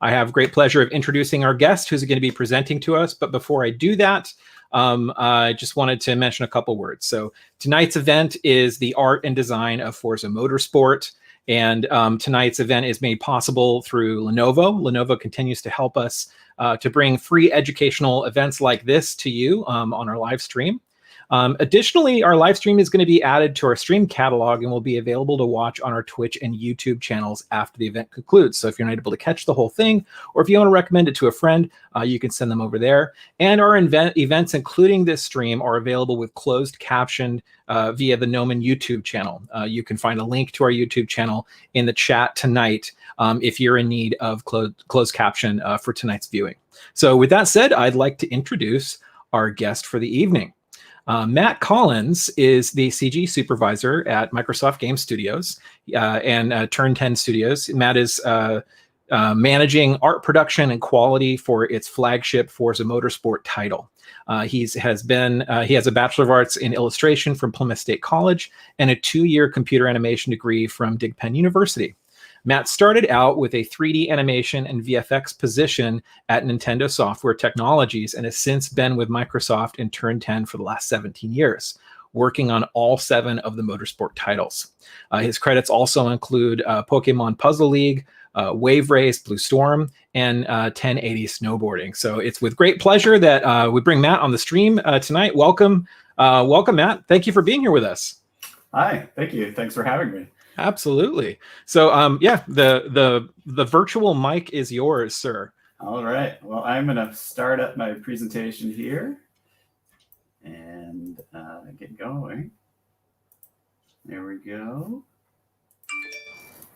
I have great pleasure of introducing our guest who's going to be presenting to us. But before I do that, I just wanted to mention a couple words. So tonight's event is the art and design of Forza Motorsport. And tonight's event is made possible through Lenovo. Lenovo continues to help us to bring free educational events like this to you on our live stream. Additionally, our live stream is going to be added to our stream catalog and will be available to watch on our Twitch and YouTube channels after the event concludes. So if you're not able to catch the whole thing, or if you want to recommend it to a friend, you can send them over there. And our events, including this stream, are available with closed caption via the Gnomon YouTube channel. You can find a link to our YouTube channel in the chat tonight if you're in need of closed caption for tonight's viewing. So with that said, I'd like to introduce our guest for the evening. Matt Collins is the CG Supervisor at Microsoft Game Studios and Turn 10 Studios. Matt is managing art production and quality for its flagship Forza Motorsport title. He has a Bachelor of Arts in Illustration from Plymouth State College and a 2-year computer animation degree from Digpen University. Matt started out with a 3D animation and VFX position at Nintendo Software Technologies and has since been with Microsoft and Turn 10 for the last 17 years, working on all 7 of the Motorsport titles. His credits also include Pokemon Puzzle League, Wave Race, Blue Storm, and 1080 Snowboarding. So it's with great pleasure that we bring Matt on the stream tonight. Welcome, Matt. Thank you for being here with us. Hi, thank you. Thanks for having me. Absolutely. So yeah, the virtual mic is yours, sir. All right. Well, I'm going to start up my presentation here and get going. There we go.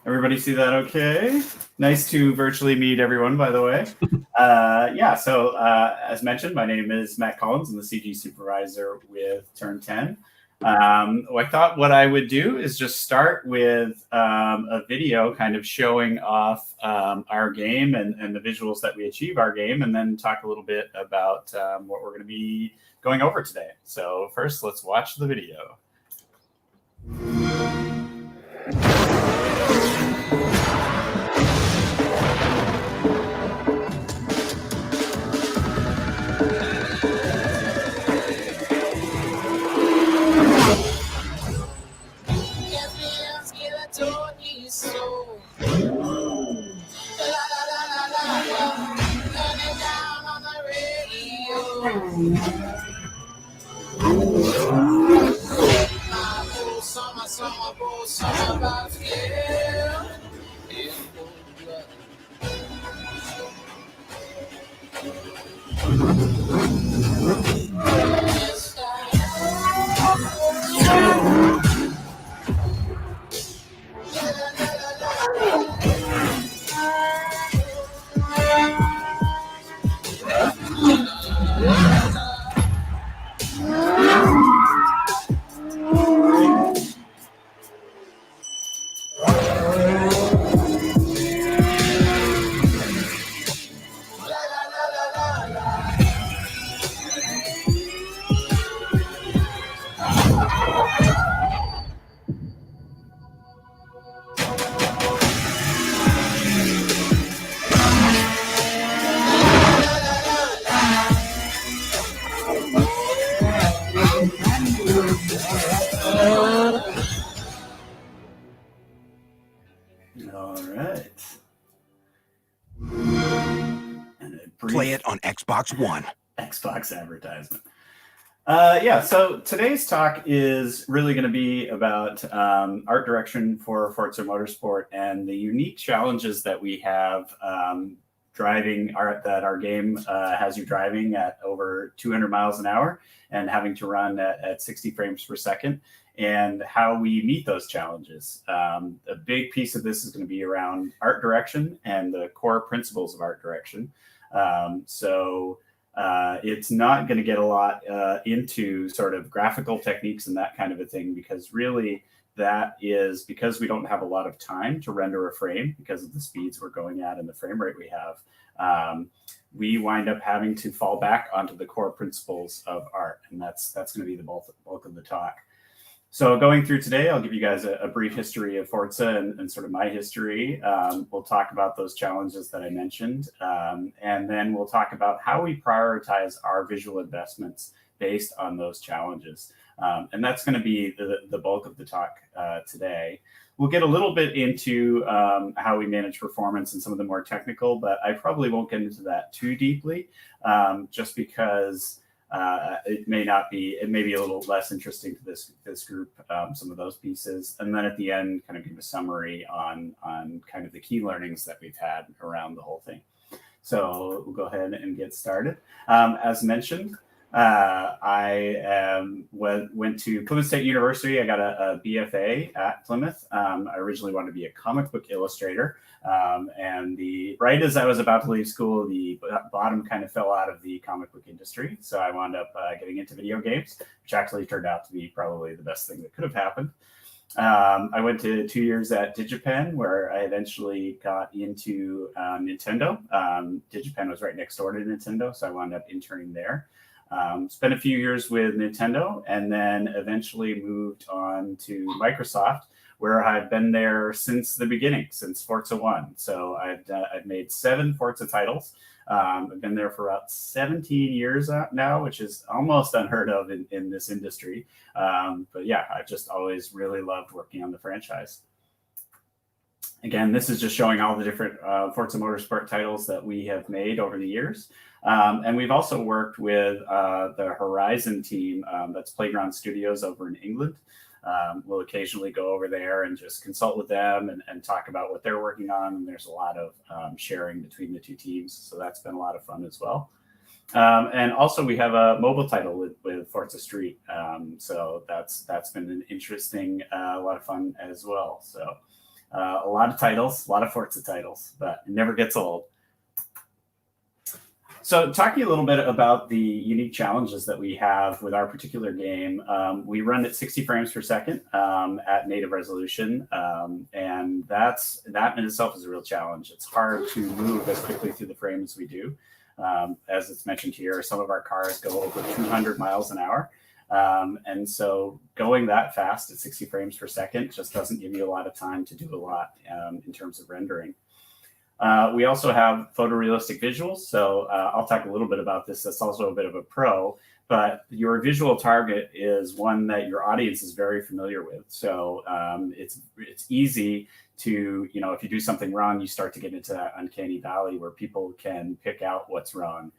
Everybody see that okay? Nice to virtually meet everyone, by the way. Yeah, so as mentioned, my name is Matt Collins. I'm the CG Supervisor with Turn 10. I thought what I would do is just start with a video kind of showing off our game and the visuals that we achieve our game, and then talk a little bit about what we're going to be going over today. So first, let's watch the video. Play it on Xbox One. Xbox advertisement. Yeah, so today's talk is really going to be about art direction for Forza Motorsport and the unique challenges that we have driving our game has you driving at over 200 miles an hour and having to run at 60 frames per second, and how we meet those challenges. A big piece of this is going to be around art direction and the core principles of art direction. It's not going to get a lot into sort of graphical techniques and that kind of a thing, because really that is because we don't have a lot of time to render a frame because of the speeds we're going at and the frame rate we have. We wind up having to fall back onto the core principles of art, and that's going to be the bulk of the talk. So going through today, I'll give you guys a brief history of Forza and sort of my history. We'll talk about those challenges that I mentioned, and then we'll talk about how we prioritize our visual investments based on those challenges. And that's going to be the bulk of the talk today. We'll get a little bit into how we manage performance and some of the more technical, but I probably won't get into that too deeply, just because it may be a little less interesting to this group, some of those pieces. And then at the end, kind of give a summary on kind of the key learnings that we've had around the whole thing. So we'll go ahead and get started. As mentioned, I went to Plymouth State University. I got a BFA at Plymouth. I originally wanted to be a comic book illustrator. And right as I was about to leave school, the bottom kind of fell out of the comic book industry. So I wound up getting into video games, which actually turned out to be probably the best thing that could have happened. I went to 2 years at DigiPen, where I eventually got into Nintendo. DigiPen was right next door to Nintendo, so I wound up interning there. Spent a few years with Nintendo, and then eventually moved on to Microsoft, where I've been there since the beginning, since Forza 1. So I've made 7 Forza titles. I've been there for about 17 years now, which is almost unheard of in this industry. But yeah, I've just always really loved working on the franchise. Again, this is just showing all the different Forza Motorsport titles that we have made over the years. And we've also worked with the Horizon team, that's Playground Studios over in England. We'll occasionally go over there and just consult with them and talk about what they're working on. And there's a lot of sharing between the two teams. So that's been a lot of fun as well. And also we have a mobile title with Forza Street. So that's been an interesting, a lot of fun as well. So a lot of titles, a lot of Forza titles, but it never gets old. So talking a little bit about the unique challenges that we have with our particular game, we run at 60 frames per second at native resolution. And that in itself is a real challenge. It's hard to move as quickly through the frame as we do. As it's mentioned here, some of our cars go over 200 miles an hour. And so going that fast at 60 frames per second just doesn't give you a lot of time to do a lot in terms of rendering. We also have photorealistic visuals. So I'll talk a little bit about this. That's also a bit of a pro, but your visual target is one that your audience is very familiar with. So it's easy to, if you do something wrong, you start to get into that uncanny valley where people can pick out what's wrong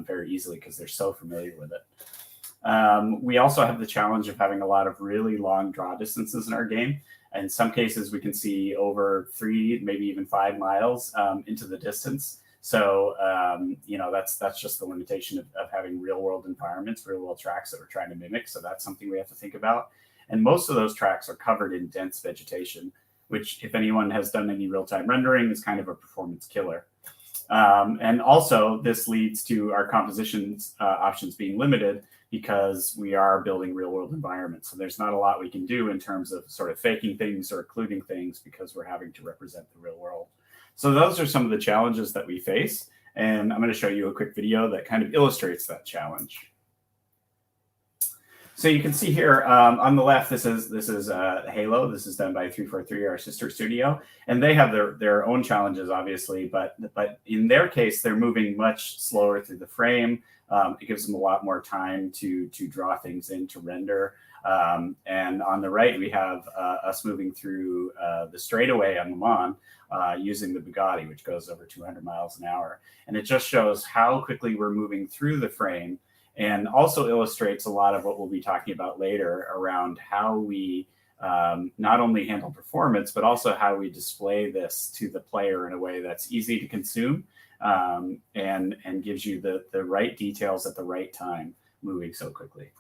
very easily because they're so familiar with it. We also have the challenge of having a lot of really long draw distances in our game. In some cases, we can see over 3, maybe even 5 miles into the distance. So, that's just the limitation of having real world environments, real world tracks that we're trying to mimic. So that's something we have to think about. And most of those tracks are covered in dense vegetation, which if anyone has done any real-time rendering is kind of a performance killer. And also this leads to our compositions options being limited because we are building real world environments. So there's not a lot we can do in terms of sort of faking things or occluding things because we're having to represent the real world. So those are some of the challenges that we face. And I'm going to show you a quick video that kind of illustrates that challenge. So you can see here on the left, this is Halo. This is done by 343, our sister studio, and they have their own challenges, obviously. But in their case, they're moving much slower through the frame. It gives them a lot more time to draw things in, to render. And on the right, we have us moving through the straightaway on Le Mans using the Bugatti, which goes over 200 miles an hour. And it just shows how quickly we're moving through the frame, and also illustrates a lot of what we'll be talking about later around how we not only handle performance, but also how we display this to the player in a way that's easy to consume and gives you the right details at the right time, moving so quickly.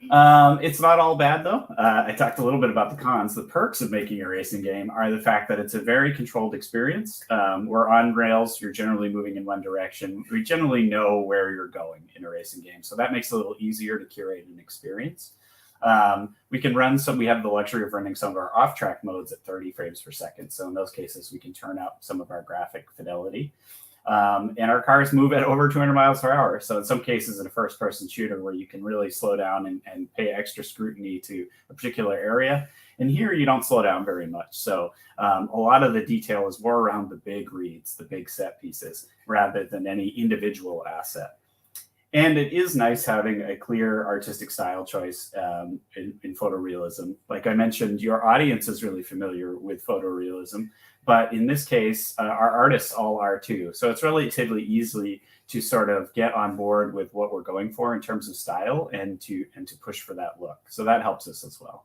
It's not all bad, though. I talked a little bit about the cons. The perks of making a racing game are the fact that it's a very controlled experience. We're on rails. You're generally moving in one direction. We generally know where you're going in a racing game. So that makes it a little easier to curate an experience. We can run we have the luxury of running some of our off-track modes at 30 frames per second. So in those cases, we can turn up some of our graphic fidelity. And our cars move at over 200 miles per hour. So in some cases, in a first-person shooter where you can really slow down and pay extra scrutiny to a particular area. And here you don't slow down very much. So a lot of the detail is more around the big reads, the big set pieces, rather than any individual asset. And it is nice having a clear artistic style choice in photorealism. Like I mentioned, your audience is really familiar with photorealism, but in this case, our artists all are too. So it's relatively easy to sort of get on board with what we're going for in terms of style and to push for that look. So that helps us as well.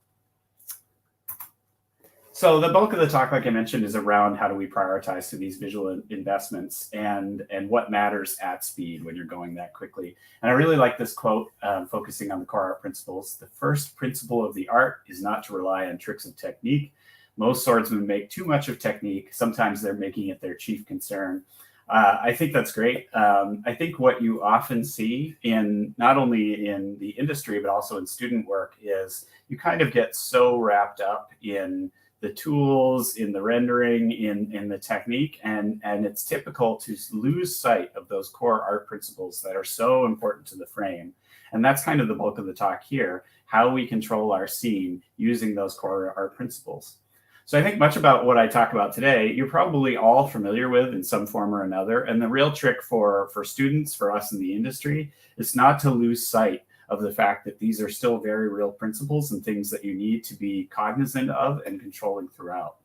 So the bulk of the talk, like I mentioned, is around how do we prioritize to these visual investments and what matters at speed when you're going that quickly. And I really like this quote focusing on the core art principles. The first principle of the art is not to rely on tricks of technique. Most swordsmen make too much of technique. Sometimes they're making it their chief concern. I think that's great. I think what you often see in not only in the industry, but also in student work is you kind of get so wrapped up in the tools, in the rendering, in the technique, and it's typical to lose sight of those core art principles that are so important to the frame. And that's kind of the bulk of the talk here, how we control our scene using those core art principles. So I think much about what I talk about today, you're probably all familiar with in some form or another. And the real trick for students, for us in the industry, is not to lose sight of the fact that these are still very real principles and things that you need to be cognizant of and controlling throughout.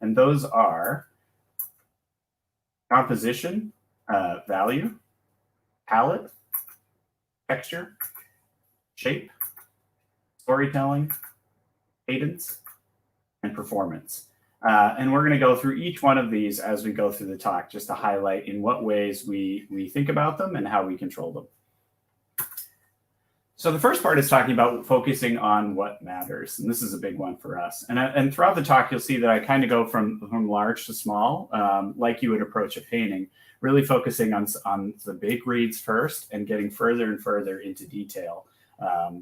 And those are composition, value, palette, texture, shape, storytelling, cadence, and performance. And we're going to go through each one of these as we go through the talk, just to highlight in what ways we think about them and how we control them. So the first part is talking about focusing on what matters. And this is a big one for us. And throughout the talk, you'll see that I kind of go from large to small, like you would approach a painting, really focusing on the big reads first and getting further and further into detail,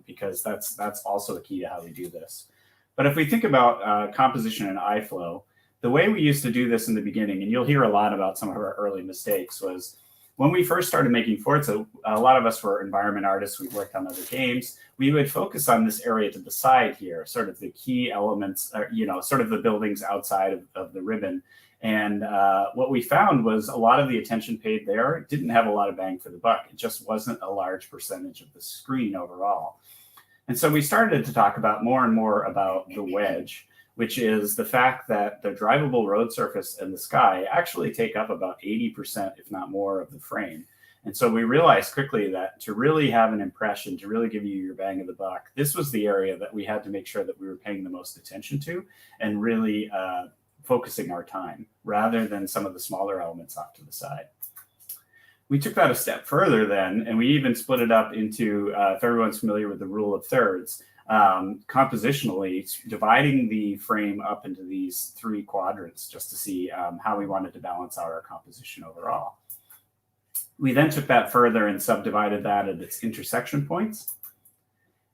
because that's also a key to how we do this. But if we think about composition and eyeflow, the way we used to do this in the beginning, and you'll hear a lot about some of our early mistakes, was when we first started making Forza, a lot of us were environment artists. We worked on other games. We would focus on this area to the side here, sort of the key elements, sort of the buildings outside of the ribbon. And what we found was a lot of the attention paid there didn't have a lot of bang for the buck. It just wasn't a large percentage of the screen overall. And so we started to talk about more and more about the wedge, which is the fact that the drivable road surface and the sky actually take up about 80%, if not more, of the frame. And so we realized quickly that to really have an impression, to really give you your bang of the buck, this was the area that we had to make sure that we were paying the most attention to and really focusing our time rather than some of the smaller elements off to the side. We took that a step further then, and we even split it up into, if everyone's familiar with the rule of thirds, compositionally dividing the frame up into these three quadrants just to see how we wanted to balance out our composition overall. We then took that further and subdivided that at its intersection points,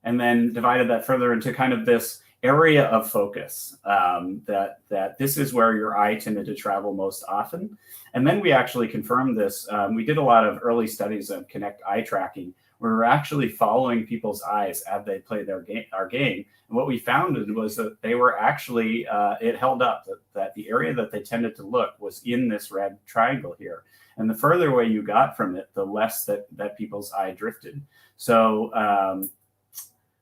and then divided that further into kind of this area of focus, that this is where your eye tended to travel most often. And then we actually confirmed this. We did a lot of early studies of Kinect eye tracking, where we're actually following people's eyes as they play our game. And what we found was that they were actually, it held up, that the area that they tended to look was in this red triangle here. And the further away you got from it, the less that people's eye drifted. So,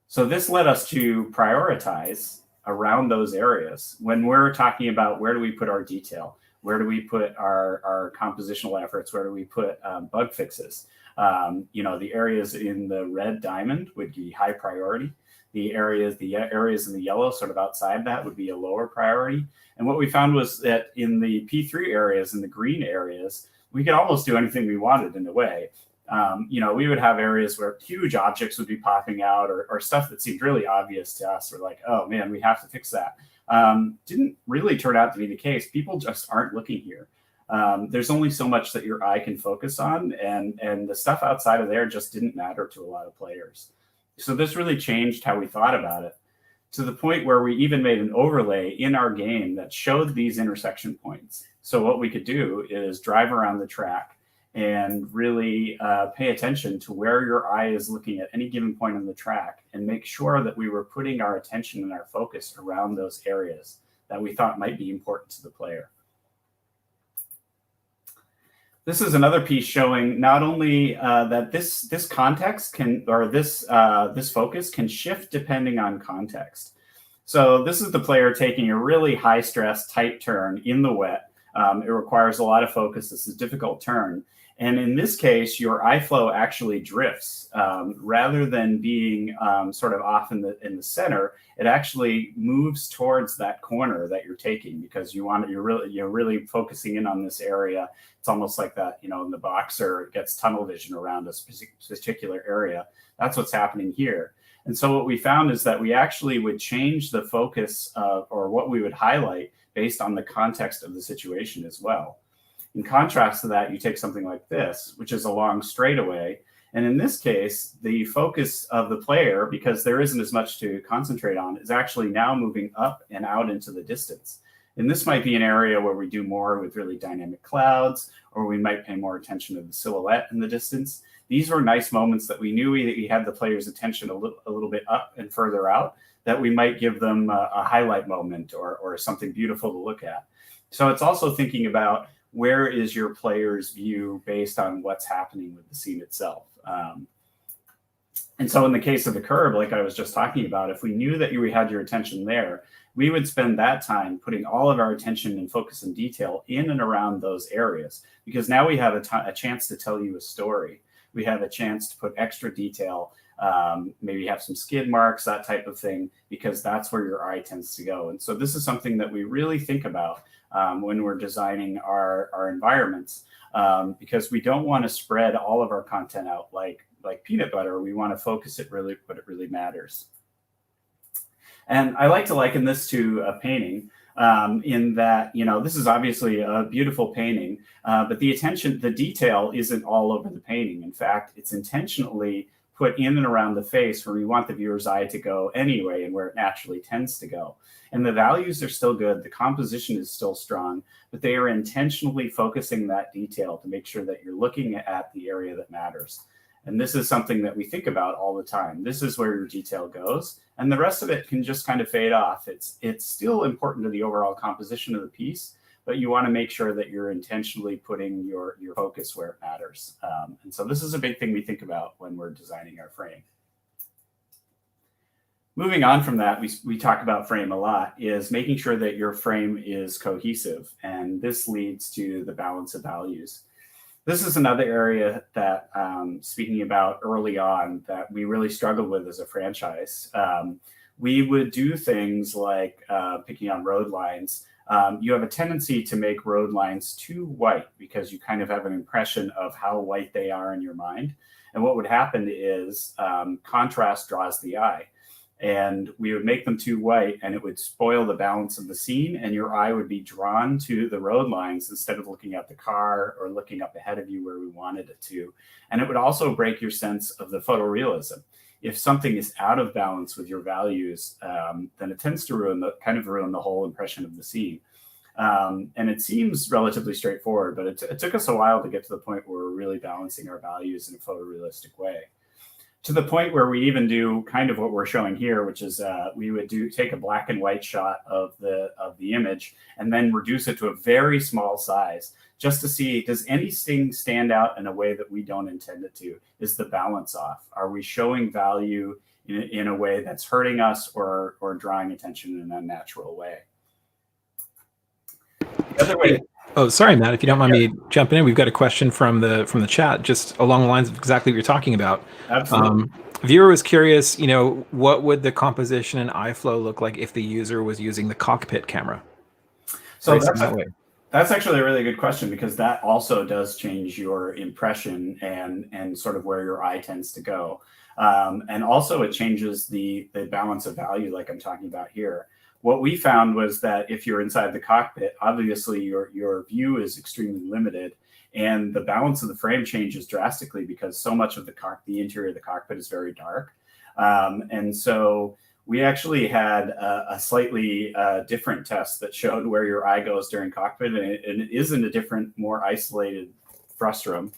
so this led us to prioritize around those areas. When we're talking about where do we put our detail, where do we put our compositional efforts, where do we put bug fixes? The areas in the red diamond would be high priority. The areas in the yellow, sort of outside that, would be a lower priority. And what we found was that in the P3 areas, in the green areas, we could almost do anything we wanted in a way. We would have areas where huge objects would be popping out or stuff that seemed really obvious to us. We're like, oh man, we have to fix that. Didn't really turn out to be the case. People just aren't looking here. There's only so much that your eye can focus on, and the stuff outside of there just didn't matter to a lot of players. So this really changed how we thought about it, to the point where we even made an overlay in our game that showed these intersection points. So what we could do is drive around the track and really pay attention to where your eye is looking at any given point on the track, and make sure that we were putting our attention and our focus around those areas that we thought might be important to the player. This is another piece showing not only that this context can, or this focus can shift depending on context. So this is the player taking a really high stress, tight turn in the wet. It requires a lot of focus. This is a difficult turn. And in this case, your eye flow actually drifts rather than being sort of off in the center. It actually moves towards that corner that you're taking, because you're really focusing in on this area. It's almost like that, you know, in the boxer, it gets tunnel vision around a particular area. That's what's happening here. And so what we found is that we actually would change the focus or what we would highlight based on the context of the situation as well. In contrast to that, you take something like this, which is a long straightaway. And in this case, the focus of the player, because there isn't as much to concentrate on, is actually now moving up and out into the distance. And this might be an area where we do more with really dynamic clouds, or we might pay more attention to the silhouette in the distance. These were nice moments that we knew we had the player's attention a little bit up and further out, that we might give them a highlight moment or something beautiful to look at. So it's also thinking about, where is your player's view based on what's happening with the scene itself? And so in the case of the curb, like I was just talking about, if we knew that we had your attention there, we would spend that time putting all of our attention and focus and detail in and around those areas, because now we have a chance to tell you a story. We have a chance to put extra detail, maybe have some skid marks, that type of thing, because that's where your eye tends to go. And so this is something that we really think about when we're designing our environments, because we don't want to spread all of our content out like peanut butter. We want to focus it really what it really matters. And I like to liken this to a painting, in that, you know, this is obviously a beautiful painting, but the detail isn't all over the painting. In fact, it's intentionally put in and around the face where we want the viewer's eye to go anyway, and where it naturally tends to go. And the values are still good. The composition is still strong, but they are intentionally focusing that detail to make sure that you're looking at the area that matters. And this is something that we think about all the time. This is where your detail goes, and the rest of it can just kind of fade off. It's still important to the overall composition of the piece, but you want to make sure that you're intentionally putting your focus where it matters. And so this is a big thing we think about when we're designing our frame. Moving on from that, we talk about frame a lot, is making sure that your frame is cohesive. And this leads to the balance of values. This is another area that, speaking about early on, that we really struggled with as a franchise. We would do things like picking on road lines. You have a tendency to make road lines too white, because you kind of have an impression of how white they are in your mind. And what would happen is contrast draws the eye. And we would make them too white, and it would spoil the balance of the scene, and your eye would be drawn to the road lines instead of looking at the car or looking up ahead of you where we wanted it to. And it would also break your sense of the photorealism. If something is out of balance with your values, then it tends to ruin the whole impression of the scene. And it seems relatively straightforward, but it took us a while to get to the point where we're really balancing our values in a photorealistic way. To the point where we even do kind of what we're showing here, which is we would take a black and white shot of the image and then reduce it to a very small size, just to see, does anything stand out in a way that we don't intend it to? Is the balance off? Are we showing value in a way that's hurting us or drawing attention in an unnatural way? The other way. Oh, sorry, Matt, if you don't mind me jumping in, we've got a question from the chat, just along the lines of exactly what you're talking about. Absolutely. Viewer was curious, you know, what would the composition and eye flow look like if the user was using the cockpit camera? So that's actually a really good question, because that also does change your impression and sort of where your eye tends to go. And also it changes the balance of value, like I'm talking about here. What we found was that if you're inside the cockpit, obviously your view is extremely limited, and the balance of the frame changes drastically, because so much of the interior of the cockpit is very dark. And so we actually had a slightly different test that showed where your eye goes during cockpit, and it is in a different, more isolated frustrum.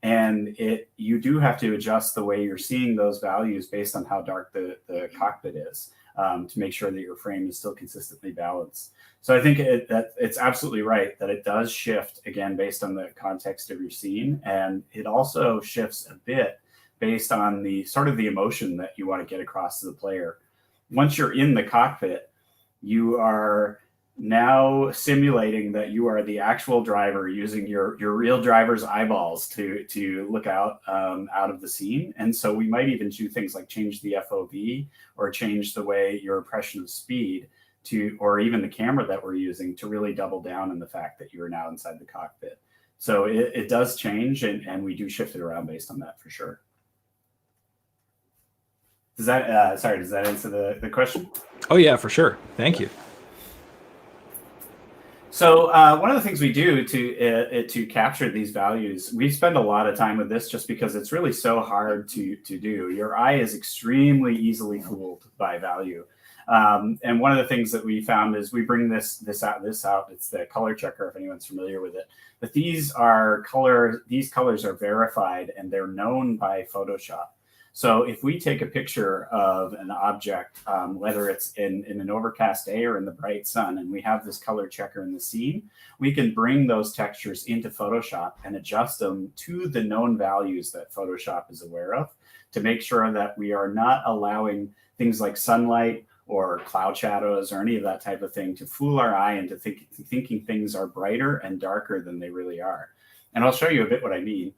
And you do have to adjust the way you're seeing those values based on how dark the cockpit is, to make sure that your frame is still consistently balanced. So I think that it's absolutely right that it does shift, again, based on the context of your scene. And it also shifts a bit based on the sort of the emotion that you want to get across to the player. Once you're in the cockpit, you are now simulating that you are the actual driver using your real driver's eyeballs to look out of the scene. And so we might even do things like change the FOV or change the way your impression of speed or even the camera that we're using to really double down on the fact that you are now inside the cockpit. So it does change, and we do shift it around based on that for sure. Does that answer the question? Oh yeah, for sure. Thank you. So one of the things we do to capture these values, we spend a lot of time with this just because it's really so hard to do. Your eye is extremely easily fooled by value. And one of the things that we found is we bring this out. It's the color checker, if anyone's familiar with it. But these colors are verified and they're known by Photoshop. So if we take a picture of an object, whether it's in an overcast day or in the bright sun, and we have this color checker in the scene, we can bring those textures into Photoshop and adjust them to the known values that Photoshop is aware of to make sure that we are not allowing things like sunlight or cloud shadows or any of that type of thing to fool our eye into thinking things are brighter and darker than they really are. And I'll show you a bit what I mean.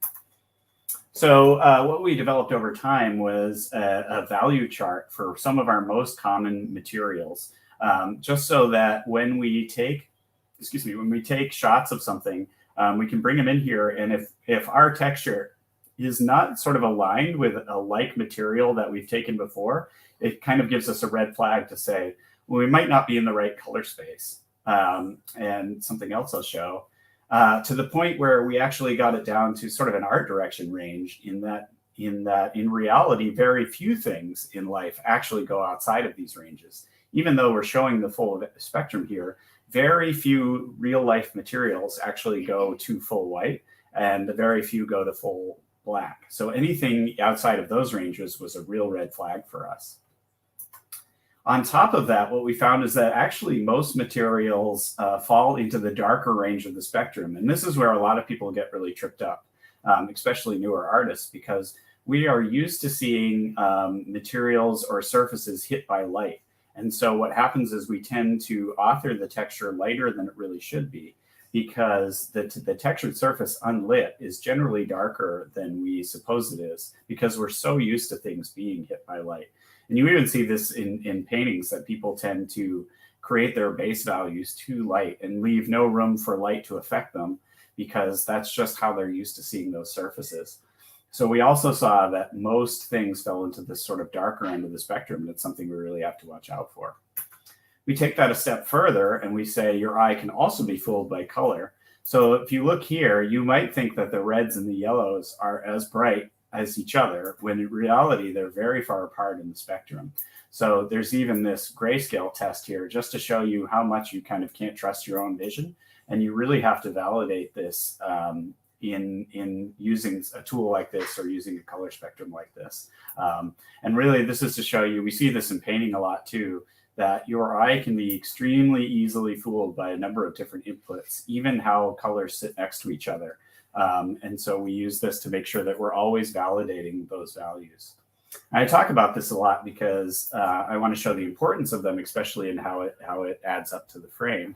So what we developed over time was a value chart for some of our most common materials, just so that when we take shots of something, we can bring them in here. And if our texture is not sort of aligned with a like material that we've taken before, it kind of gives us a red flag to say, well, we might not be in the right color space. And something else I'll show. To the point where we actually got it down to sort of an art direction range in that in reality, very few things in life actually go outside of these ranges. Even though we're showing the full spectrum here, very few real life materials actually go to full white and very few go to full black. So anything outside of those ranges was a real red flag for us. On top of that, what we found is that actually most materials fall into the darker range of the spectrum. And this is where a lot of people get really tripped up, especially newer artists, because we are used to seeing materials or surfaces hit by light. And so what happens is we tend to author the texture lighter than it really should be, because the textured surface unlit is generally darker than we suppose it is, because we're so used to things being hit by light. And you even see this in paintings, that people tend to create their base values too light and leave no room for light to affect them, because that's just how they're used to seeing those surfaces. So we also saw that most things fell into this sort of darker end of the spectrum, and it's something we really have to watch out for. We take that a step further and we say your eye can also be fooled by color. So if you look here, you might think that the reds and the yellows are as bright as each other, when in reality they're very far apart in the spectrum. So there's even this grayscale test here just to show you how much you kind of can't trust your own vision, and you really have to validate this in using a tool like this or using a color spectrum like this. And really this is to show you, we see this in painting a lot too, that your eye can be extremely easily fooled by a number of different inputs, even how colors sit next to each other. And so we use this to make sure that we're always validating those values. And I talk about this a lot because I want to show the importance of them, especially in how it adds up to the frame.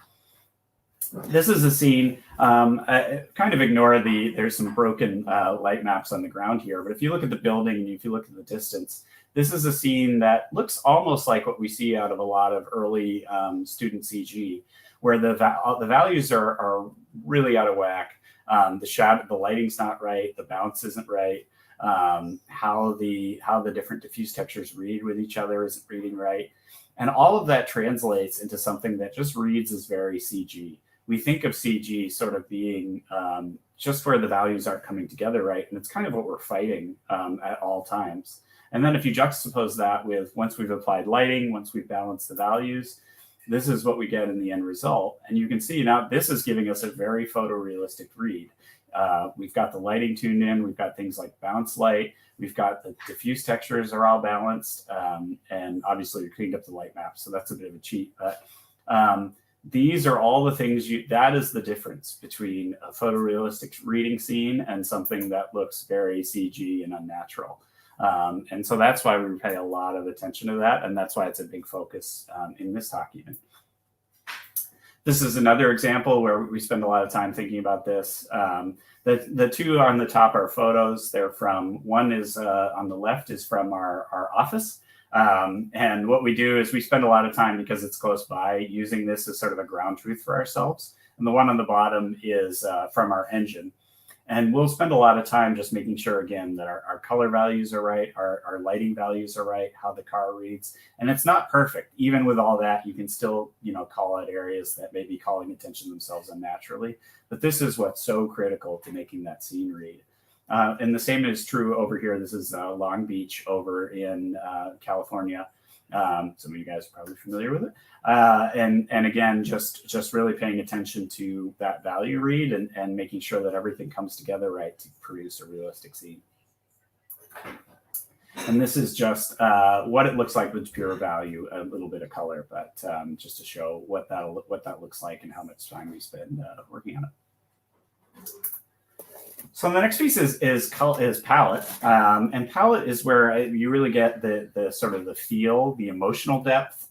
This is a scene, kind of ignore there's some broken light maps on the ground here, but if you look at the building and if you look at the distance, this is a scene that looks almost like what we see out of a lot of early student CG, where the values are really out of whack. The lighting's not right, the bounce isn't right, how the different diffuse textures read with each other isn't reading right. And all of that translates into something that just reads as very CG. We think of CG sort of being just where the values aren't coming together right, and it's kind of what we're fighting at all times. And then if you juxtapose that with once we've applied lighting, once we've balanced the values, this is what we get in the end result. And you can see now this is giving us a very photorealistic read. We've got the lighting tuned in. We've got things like bounce light. We've got the diffuse textures are all balanced. And obviously we cleaned up the light map. So that's a bit of a cheat. But these are all the things that is the difference between a photorealistic reading scene and something that looks very CG and unnatural. And so that's why we pay a lot of attention to that. And that's why it's a big focus in this talk even. This is another example where we spend a lot of time thinking about this. The two on the top are photos. They're from, one is on the left is from our office. And what we do is we spend a lot of time, because it's close by, using this as sort of a ground truth for ourselves. And the one on the bottom is from our engine. And we'll spend a lot of time just making sure, again, that our color values are right, our lighting values are right, how the car reads. And it's not perfect. Even with all that, you can still, call out areas that may be calling attention to themselves unnaturally. But this is what's so critical to making that scene read. And the same is true over here. This is Long Beach over in California. Some of you guys are probably familiar with it. And again, just really paying attention to that value read and making sure that everything comes together right to produce a realistic scene. And this is just what it looks like with pure value, a little bit of color, but just to show what that looks like and how much time we spend working on it. So the next piece is palette, and palette is where you really get the sort of the feel, the emotional depth,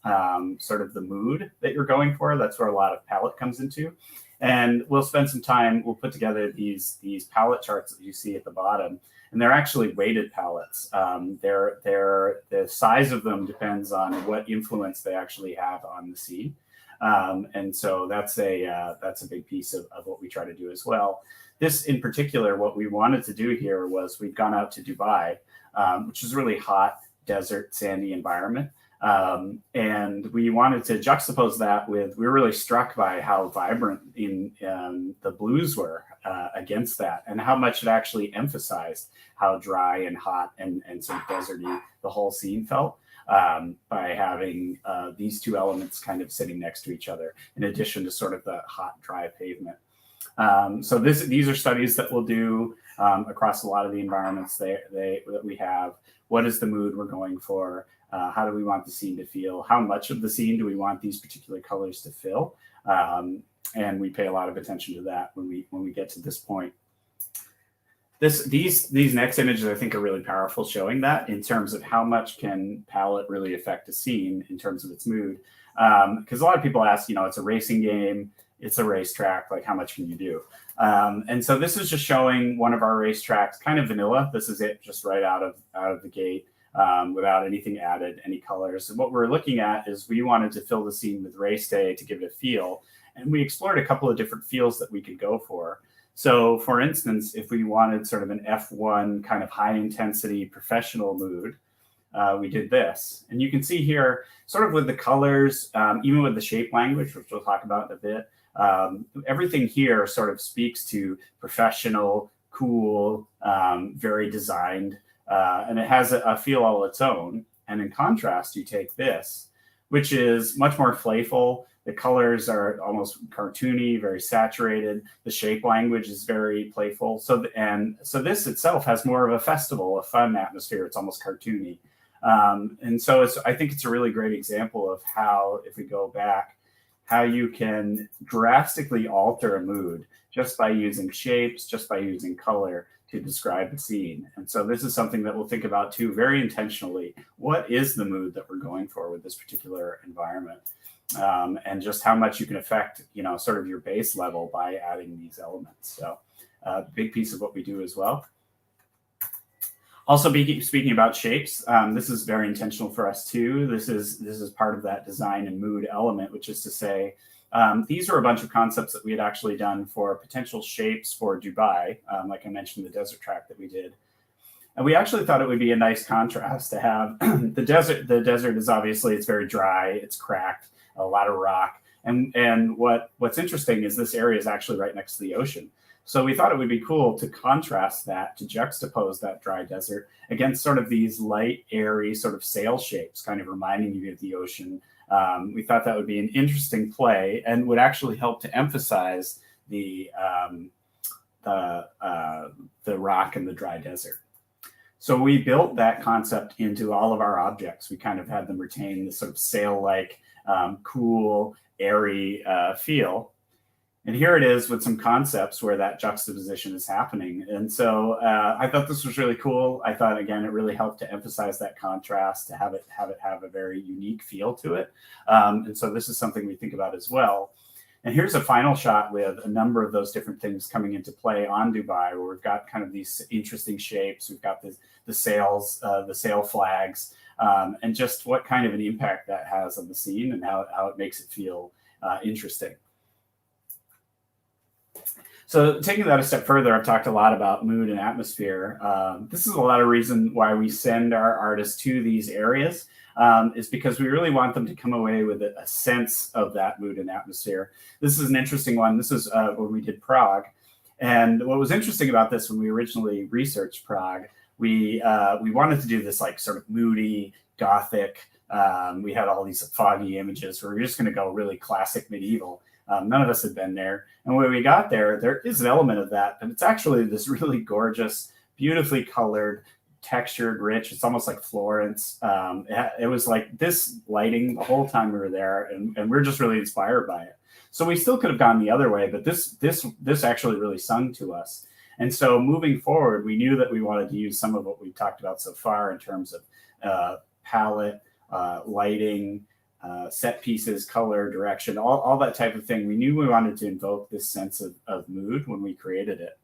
sort of the mood that you're going for. That's where a lot of palette comes into. And we'll spend some time. We'll put together these palette charts that you see at the bottom, and they're actually weighted palettes. The size of them depends on what influence they actually have on the scene, and so that's a big piece of what we try to do as well. This in particular, what we wanted to do here was we've gone out to Dubai, which is a really hot, desert, sandy environment. And we wanted to juxtapose that with, we were really struck by how vibrant the blues were against that, and how much it actually emphasized how dry and hot and sort of deserty the whole scene felt. By having these two elements kind of sitting next to each other, in addition to sort of the hot, dry pavement. So these are studies that we'll do across a lot of the environments that we have. What is the mood we're going for? How do we want the scene to feel? How much of the scene do we want these particular colors to fill? And we pay a lot of attention to that when we get to this point. These next images, I think, are really powerful, showing that in terms of how much can palette really affect a scene in terms of its mood. Because a lot of people ask, it's a racing game, it's a racetrack, like how much can you do? And so this is just showing one of our racetracks, kind of vanilla. This is it, just right out of the gate, without anything added, any colors. And what we're looking at is we wanted to fill the scene with race day to give it a feel. And we explored a couple of different feels that we could go for. So for instance, if we wanted sort of an F1 kind of high intensity professional mood, we did this. And you can see here, sort of with the colors, even with the shape language, which we'll talk about in a bit, everything here sort of speaks to professional, cool, very designed, and it has a feel all its own. And in contrast, you take this, which is much more playful. The colors are almost cartoony, very saturated. The shape language is very playful. So this itself has more of a festival, a fun atmosphere. It's almost cartoony. And so I think it's a really great example of how, if we go back, how you can drastically alter a mood just by using shapes, just by using color to describe the scene. And so this is something that we'll think about too, very intentionally. What is the mood that we're going for with this particular environment? And just how much you can affect, sort of your base level by adding these elements. So big piece of what we do as well. Also, speaking about shapes, this is very intentional for us too. This is part of that design and mood element, which is to say, these are a bunch of concepts that we had actually done for potential shapes for Dubai, like I mentioned, the desert track that we did. And we actually thought it would be a nice contrast to have the desert. The desert is obviously, it's very dry, it's cracked, a lot of rock. And what's interesting is this area is actually right next to the ocean. So we thought it would be cool to contrast that, to juxtapose that dry desert against sort of these light, airy sort of sail shapes, kind of reminding you of the ocean, We thought that would be an interesting play and would actually help to emphasize the rock in the dry desert. So we built that concept into all of our objects. We kind of had them retain this sort of sail-like, cool, airy feel. And here it is with some concepts where that juxtaposition is happening. And so I thought this was really cool. I thought, again, it really helped to emphasize that contrast, to have it have a very unique feel to it. And so this is something we think about as well. And here's a final shot with a number of those different things coming into play on Dubai, where we've got kind of these interesting shapes. We've got the sails, the sail flags, and just what kind of an impact that has on the scene and how it makes it feel interesting. So taking that a step further, I've talked a lot about mood and atmosphere. This is a lot of reason why we send our artists to these areas, is because we really want them to come away with a sense of that mood and atmosphere. This is an interesting one. This is when we did Prague. And what was interesting about this when we originally researched Prague, we wanted to do this like sort of moody, gothic. We had all these foggy images where we were just going to go really classic medieval. None of us had been there. And when we got there, there is an element of that, but it's actually this really gorgeous, beautifully colored, textured, rich. It's almost like Florence. It was like this lighting the whole time we were there, and we're just really inspired by it. So we still could have gone the other way, but this actually really sung to us. And so moving forward, we knew that we wanted to use some of what we've talked about so far in terms of palette, lighting, set pieces, color, direction, all that type of thing. We knew we wanted to invoke this sense of mood when we created it.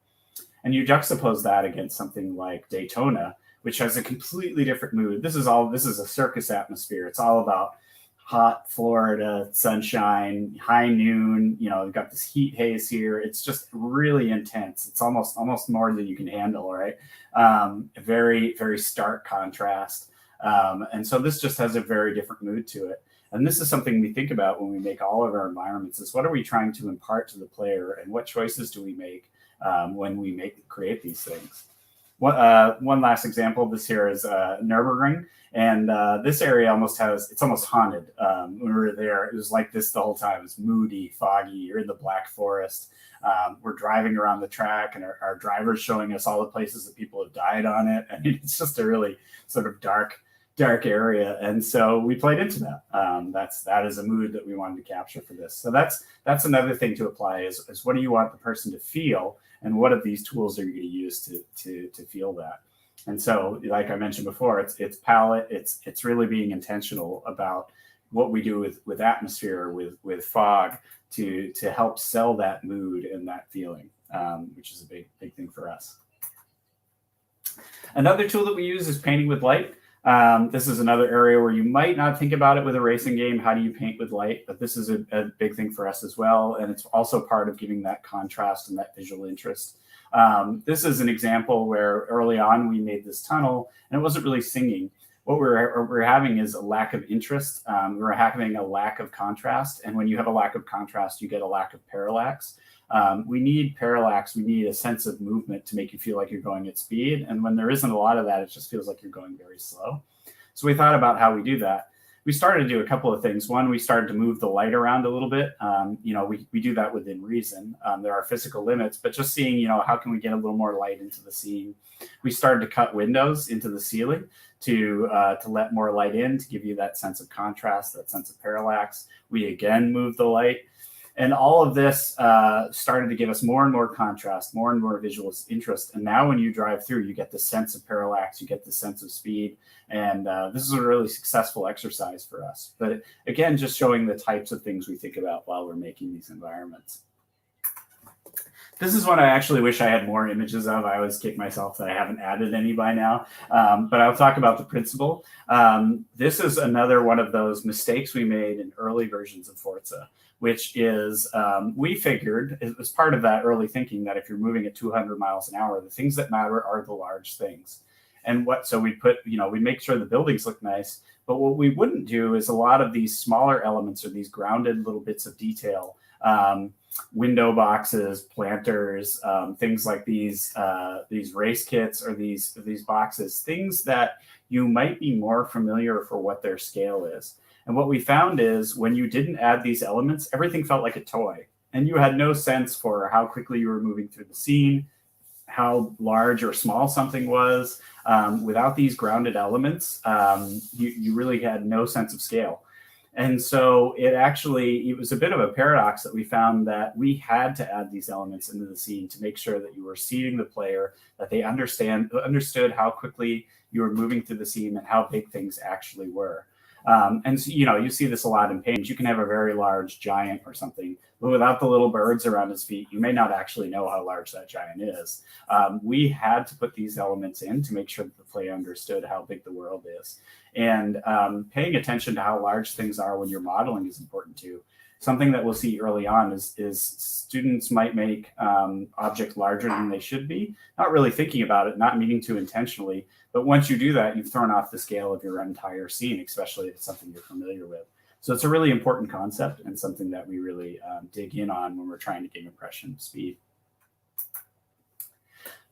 And you juxtapose that against something like Daytona, which has a completely different mood. This is a circus atmosphere. It's all about hot Florida, sunshine, high noon. You know, we've got this heat haze here. It's just really intense. It's almost more than you can handle, right? A very, very stark contrast. And so this just has a very different mood to it. And this is something we think about when we make all of our environments, is what are we trying to impart to the player, and what choices do we make when we create these things. One last example, this here is Nürburgring, and this area it's almost haunted. When we were there, it was like this the whole time. It was moody, foggy. You're in the Black Forest. We're driving around the track, and our driver's showing us all the places that people have died on it. I mean, it's just a really sort of dark area, and so we played into that. That is a mood that we wanted to capture for this. So that's another thing to apply is what do you want the person to feel, and what of these tools are you going to use to feel that? And so, like I mentioned before, it's palette. It's really being intentional about what we do with atmosphere, with fog, to help sell that mood and that feeling, which is a big thing for us. Another tool that we use is painting with light. This is another area where you might not think about it with a racing game. How do you paint with light? But this is a big thing for us as well. And it's also part of giving that contrast and that visual interest. This is an example where early on we made this tunnel and it wasn't really singing. What we're having is a lack of interest. We're having a lack of contrast. And when you have a lack of contrast, you get a lack of parallax. We need parallax. We need a sense of movement to make you feel like you're going at speed. And when there isn't a lot of that, it just feels like you're going very slow. So we thought about how we do that. We started to do a couple of things. One, we started to move the light around a little bit. We do that within reason. There are physical limits, but just seeing, how can we get a little more light into the scene? We started to cut windows into the ceiling to let more light in, to give you that sense of contrast, that sense of parallax. We again moved the light. And all of this started to give us more and more contrast, more and more visual interest. And now when you drive through, you get the sense of parallax, you get the sense of speed. And this is a really successful exercise for us. But again, just showing the types of things we think about while we're making these environments. This is one I actually wish I had more images of. I always kick myself that I haven't added any by now. But I'll talk about the principle. This is another one of those mistakes we made in early versions of Forza, which is we figured, it was part of that early thinking, that if you're moving at 200 miles an hour, the things that matter are the large things. And so we put, we make sure the buildings look nice, but what we wouldn't do is a lot of these smaller elements or these grounded little bits of detail, window boxes, planters, things like these race kits or these boxes, things that you might be more familiar for what their scale is. And what we found is when you didn't add these elements, everything felt like a toy. And you had no sense for how quickly you were moving through the scene, how large or small something was. Without these grounded elements, you really had no sense of scale. And so it was a bit of a paradox that we found that we had to add these elements into the scene to make sure that you were seating the player, that they understood how quickly you were moving through the scene and how big things actually were. And so, you see this a lot in paintings. You can have a very large giant or something, but without the little birds around his feet, you may not actually know how large that giant is. We had to put these elements in to make sure that the player understood how big the world is. And paying attention to how large things are when you're modeling is important too. Something that we'll see early on is students might make objects larger than they should be, not really thinking about it, not meaning to intentionally. But once you do that, you've thrown off the scale of your entire scene, especially if it's something you're familiar with. So it's a really important concept and something that we really dig in on when we're trying to gain impression speed.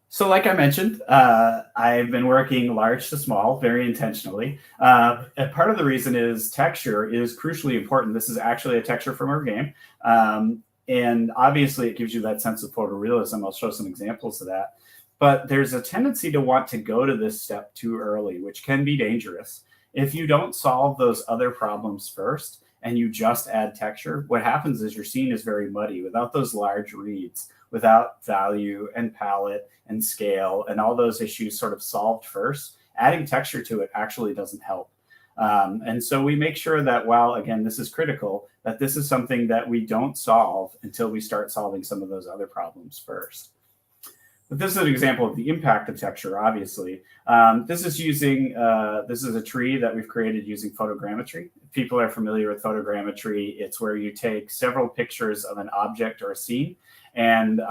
So like I mentioned, I've been working large to small very intentionally. And part of the reason is texture is crucially important. This is actually a texture from our game. And obviously it gives you that sense of photorealism. I'll show some examples of that. But there's a tendency to want to go to this step too early, which can be dangerous. If you don't solve those other problems first and you just add texture, what happens is your scene is very muddy without those large reads, without value and palette and scale and all those issues sort of solved first. Adding texture to it actually doesn't help. And so we make sure that while, again, this is critical, that this is something that we don't solve until we start solving some of those other problems first. But this is an example of the impact of texture, obviously. This is a tree that we've created using photogrammetry. If people are familiar with photogrammetry, it's where you take several pictures of an object or a scene, and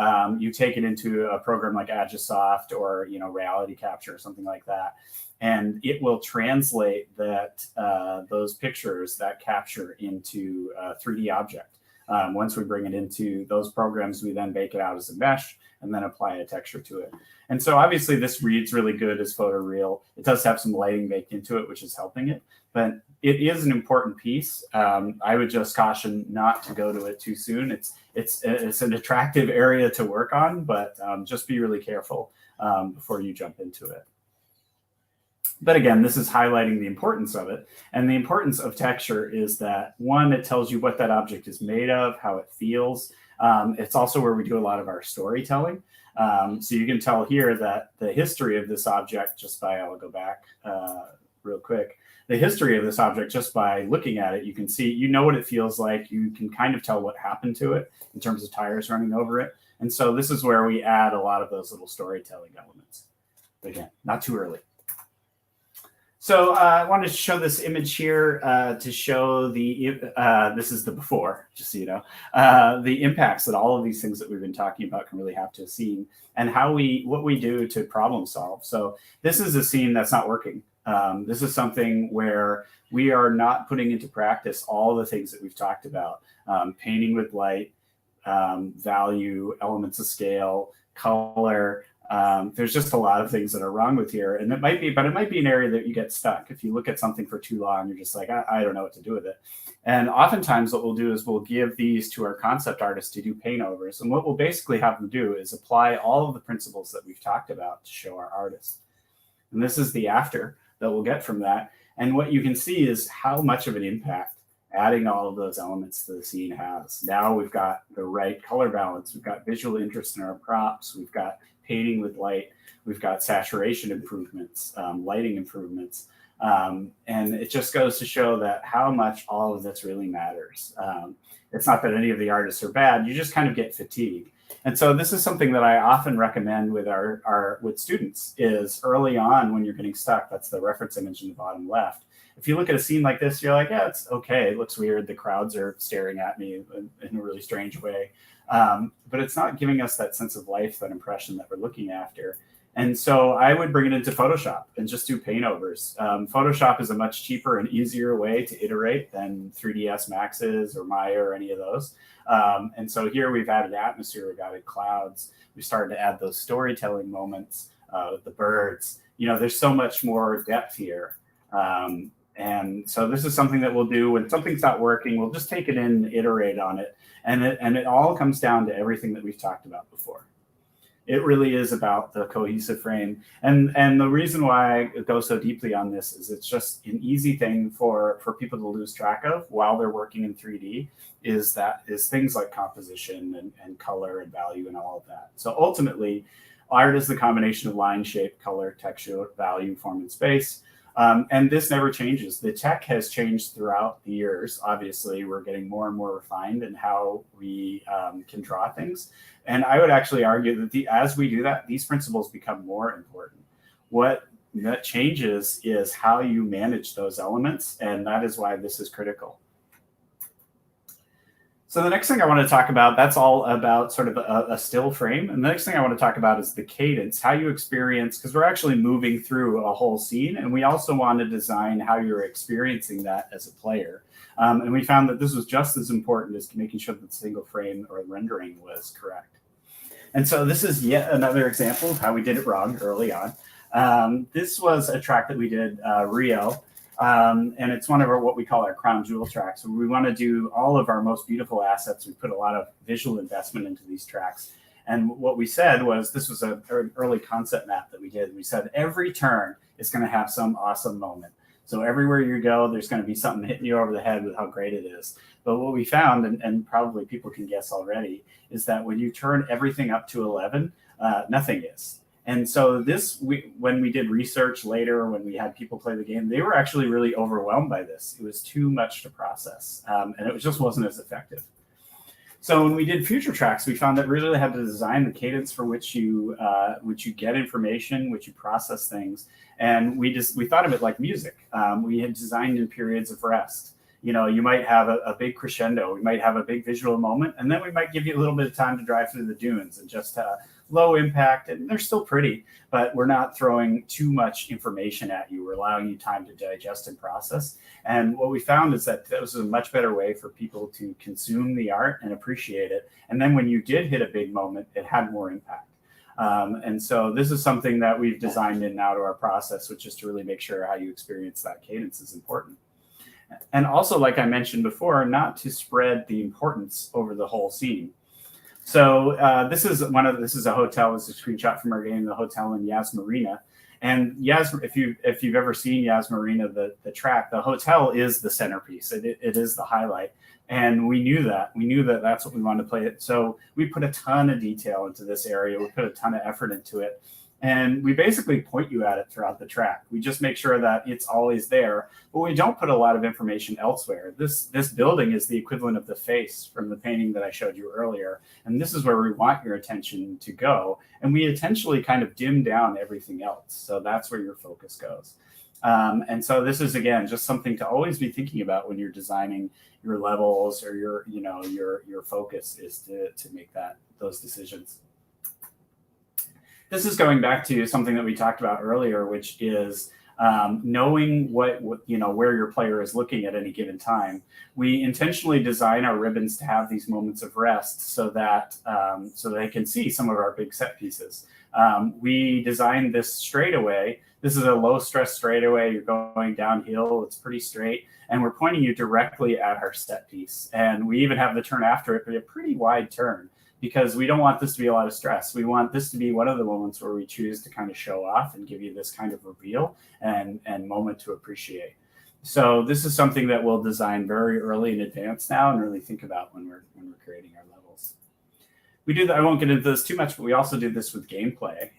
you take it into a program like Agisoft or Reality Capture or something like that. And it will translate those pictures, that capture, into a 3D object. Once we bring it into those programs, we then bake it out as a mesh and then apply a texture to it. And so obviously this reads really good as photoreal. It does have some lighting baked into it, which is helping it, but it is an important piece. I would just caution not to go to it too soon. It's an attractive area to work on, but just be really careful before you jump into it. But again, this is highlighting the importance of it. And the importance of texture is that, one, it tells you what that object is made of, how it feels. It's also where we do a lot of our storytelling. So you can tell here that the history of this object, I'll go back real quick. The history of this object, just by looking at it, you can see, what it feels like. You can kind of tell what happened to it in terms of tires running over it. And so this is where we add a lot of those little storytelling elements. But again, not too early. So I wanted to show this image here to show this is the before, just so you know, the impacts that all of these things that we've been talking about can really have to a scene, and what we do to problem solve. So this is a scene that's not working. This is something where we are not putting into practice all the things that we've talked about: painting with light, value, elements of scale, color. There's just a lot of things that are wrong with here, and it might be an area that you get stuck. If you look at something for too long, you're just like, I don't know what to do with it. And oftentimes what we'll do is we'll give these to our concept artists to do paint overs. And what we'll basically have them do is apply all of the principles that we've talked about to show our artists. And this is the after that we'll get from that. And what you can see is how much of an impact adding all of those elements to the scene has. Now we've got the right color balance. We've got visual interest in our props. We've got painting with light. We've got saturation improvements, lighting improvements. And it just goes to show that how much all of this really matters. It's not that any of the artists are bad. You just kind of get fatigued. And so this is something that I often recommend with with students is early on when you're getting stuck. That's the reference image in the bottom left. If you look at a scene like this, you're like, yeah, it's okay. It looks weird. The crowds are staring at me in a really strange way. But it's not giving us that sense of life, that impression that we're looking after. And so I would bring it into Photoshop and just do paint overs. Photoshop is a much cheaper and easier way to iterate than 3ds Maxes or Maya or any of those. And so here we've added atmosphere, we've added clouds. We started to add those storytelling moments with the birds. There's so much more depth here. And so this is something that we'll do when something's not working. We'll just take it in and iterate on it. And it all comes down to everything that we've talked about before. It really is about the cohesive frame. And the reason why I go so deeply on this is it's just an easy thing for people to lose track of while they're working in 3D is things like composition and color and value and all of that. So ultimately, art is the combination of line, shape, color, texture, value, form, and space. And this never changes. The tech has changed throughout the years. Obviously, we're getting more and more refined in how we can draw things. And I would actually argue that as we do that, these principles become more important. What that changes is how you manage those elements, and that is why this is critical. So the next thing I want to talk about, that's all about sort of a still frame. And the next thing I want to talk about is the cadence, how you experience, because we're actually moving through a whole scene. And we also want to design how you're experiencing that as a player. And we found that this was just as important as making sure that the single frame or rendering was correct. And so this is yet another example of how we did it wrong early on. This was a track that we did, Rio. And it's one of what we call our crown jewel tracks. So we want to do all of our most beautiful assets. We put a lot of visual investment into these tracks. And what we said was, this was an early concept map that we did. We said every turn is going to have some awesome moment. So everywhere you go, there's going to be something hitting you over the head with how great it is. But what we found, and probably people can guess already, is that when you turn everything up to 11, nothing is. And so when we did research later, when we had people play the game, they were actually really overwhelmed by this. It was too much to process, and it just wasn't as effective. So when we did future tracks, we found that we really had to design the cadence for which you get information, which you process things, and we thought of it like music. We had designed in periods of rest. You know, you might have a big crescendo, we might have a big visual moment, and then we might give you a little bit of time to drive through the dunes and just low impact, and they're still pretty, but we're not throwing too much information at you. We're allowing you time to digest and process. And what we found is that was a much better way for people to consume the art and appreciate it. And then when you did hit a big moment, it had more impact. And so this is something that we've designed in now to our process, which is to really make sure how you experience that cadence is important. And also, like I mentioned before, not to spread the importance over the whole scene. So this is a hotel. This is a screenshot from our game, the hotel in Yas Marina. And if you've ever seen Yas Marina, the track, the hotel is the centerpiece. It is the highlight. And we knew that. We knew that that's what we wanted to play it. So we put a ton of detail into this area. We put a ton of effort into it. And we basically point you at it throughout the track. We just make sure that it's always there, but we don't put a lot of information elsewhere. This building is the equivalent of the face from the painting that I showed you earlier. And this is where we want your attention to go. And we intentionally kind of dim down everything else. So that's where your focus goes. And so this is, again, just something to always be thinking about when you're designing your levels or your focus is to make those decisions. This is going back to something that we talked about earlier, which is knowing where your player is looking at any given time. We intentionally design our ribbons to have these moments of rest so that they can see some of our big set pieces. We designed this straightaway. This is a low stress straightaway. You're going downhill. It's pretty straight. And we're pointing you directly at our set piece. And we even have the turn after it, but a pretty wide turn, because we don't want this to be a lot of stress. We want this to be one of the moments where we choose to kind of show off and give you this kind of reveal and moment to appreciate. So this is something that we'll design very early in advance now and really think about when we're creating our levels. We do that. I won't get into this too much, but we also do this with gameplay.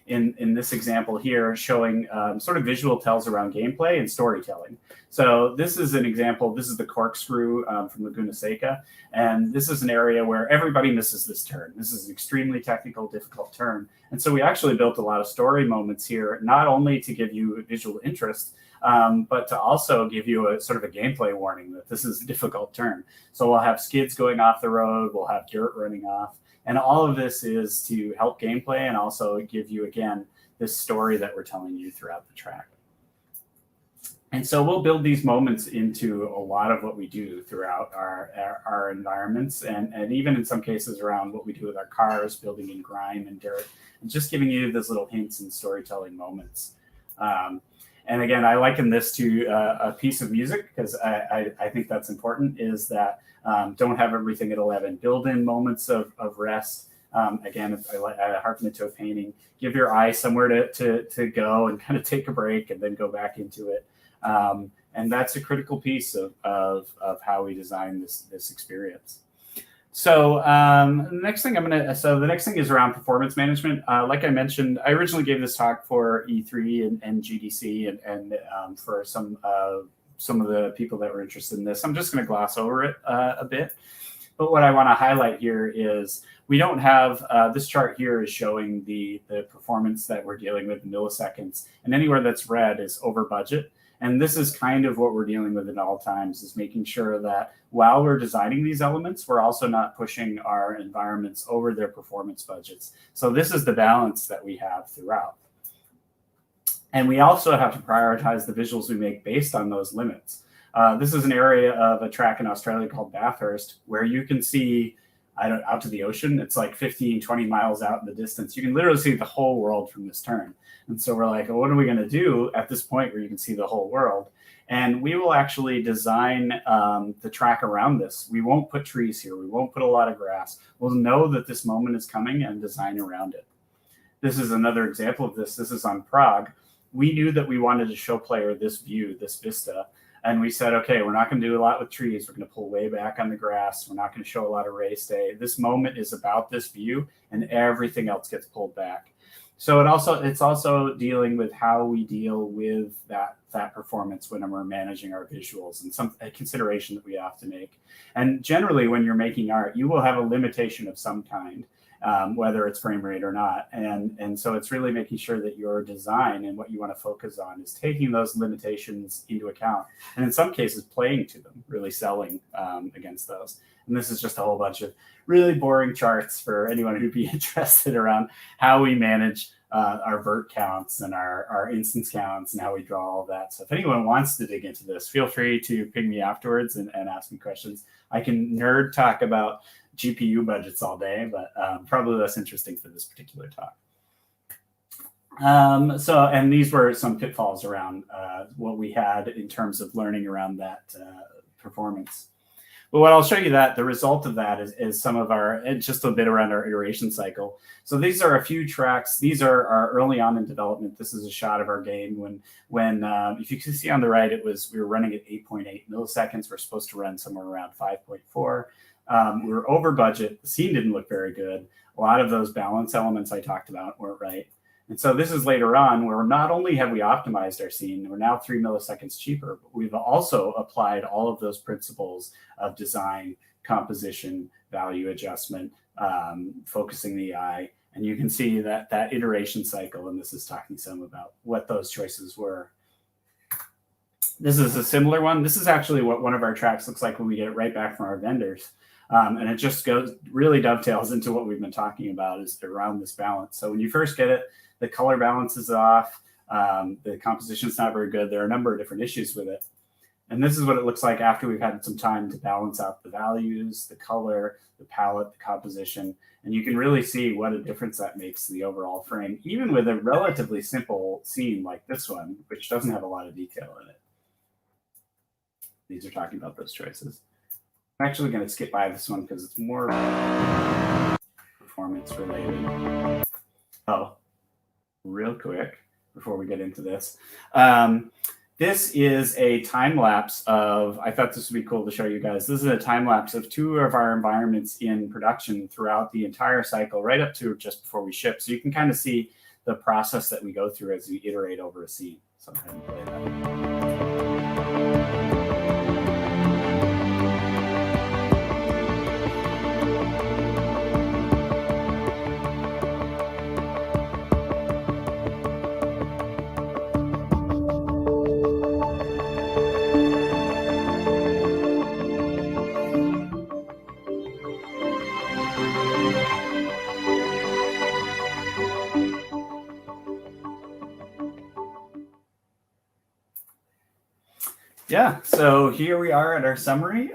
In this example here, showing sort of visual tells around gameplay and storytelling. So this is an example. This is the corkscrew from Laguna Seca. And this is an area where everybody misses this turn. This is an extremely technical, difficult turn. And so we actually built a lot of story moments here, not only to give you visual interest, but to also give you a sort of a gameplay warning that this is a difficult turn. So we'll have skids going off the road. We'll have dirt running off. And all of this is to help gameplay and also give you, again, this story that we're telling you throughout the track. And so we'll build these moments into a lot of what we do throughout our environments, and even in some cases around what we do with our cars, building in grime and dirt, and just giving you those little hints and storytelling moments. And again, I liken this to a piece of music because I think that's important, is that don't have everything at 11. Build in moments of rest. Again, I harken it to a painting. Give your eye somewhere to go and kind of take a break and then go back into it. And that's a critical piece of how we design this experience. So the next thing the next thing is around performance management. Like I mentioned, I originally gave this talk for E3 and GDC and for some of the people that were interested in this. I'm just going to gloss over it a bit. But what I want to highlight here is we don't have, this chart here is showing the performance that we're dealing with in milliseconds. And anywhere that's red is over budget. And this is kind of what we're dealing with at all times, is making sure that while we're designing these elements, we're also not pushing our environments over their performance budgets. So this is the balance that we have throughout. And we also have to prioritize the visuals we make based on those limits. This is an area of a track in Australia called Bathurst, where you can see out to the ocean. It's like 15, 20 miles out in the distance. You can literally see the whole world from this turn. And so we're like, well, what are we going to do at this point where you can see the whole world? And we will actually design the track around this. We won't put trees here. We won't put a lot of grass. We'll know that this moment is coming and design around it. This is another example of this. This is on Prague. We knew that we wanted to show player this view, this vista. And we said, okay, we're not going to do a lot with trees. We're going to pull way back on the grass. We're not going to show a lot of race day. This moment is about this view, and everything else gets pulled back. So it's also dealing with how we deal with that performance when we're managing our visuals, and a consideration that we have to make. And generally, when you're making art, you will have a limitation of some kind, whether it's frame rate or not. And so it's really making sure that your design and what you want to focus on is taking those limitations into account. And in some cases, playing to them, really selling against those. And this is just a whole bunch of really boring charts for anyone who'd be interested around how we manage our vert counts and our instance counts and how we draw all of that. So if anyone wants to dig into this, feel free to ping me afterwards and ask me questions. I can nerd talk about GPU budgets all day, but probably less interesting for this particular talk. And these were some pitfalls around what we had in terms of learning around that performance. But what I'll show you that the result of that is some of just a bit around our iteration cycle. So these are a few tracks. These are early on in development. This is a shot of our game when if you can see on the right, we were running at 8.8 milliseconds. We're supposed to run somewhere around 5.4. We were over budget. The scene didn't look very good. A lot of those balance elements I talked about weren't right. And so this is later on where not only have we optimized our scene, we're now 3 milliseconds cheaper, but we've also applied all of those principles of design, composition, value adjustment, focusing the eye. And you can see that iteration cycle, and this is talking some about what those choices were. This is a similar one. This is actually what one of our tracks looks like when we get it right back from our vendors. And it just really dovetails into what we've been talking about, is around this balance. So when you first get it, the color balance is off. The composition is not very good. There are a number of different issues with it. And this is what it looks like after we've had some time to balance out the values, the color, the palette, the composition. And you can really see what a difference that makes to the overall frame, even with a relatively simple scene like this one, which doesn't have a lot of detail in it. These are talking about those choices. I'm actually going to skip by this one because it's more performance related. Oh, real quick before we get into this. This is a time lapse of, I thought this would be cool to show you guys. This is a time lapse of 2 of our environments in production throughout the entire cycle, right up to just before we ship. So you can kind of see the process that we go through as we iterate over a scene. So I'm going to play that. Yeah, so here we are at our summary.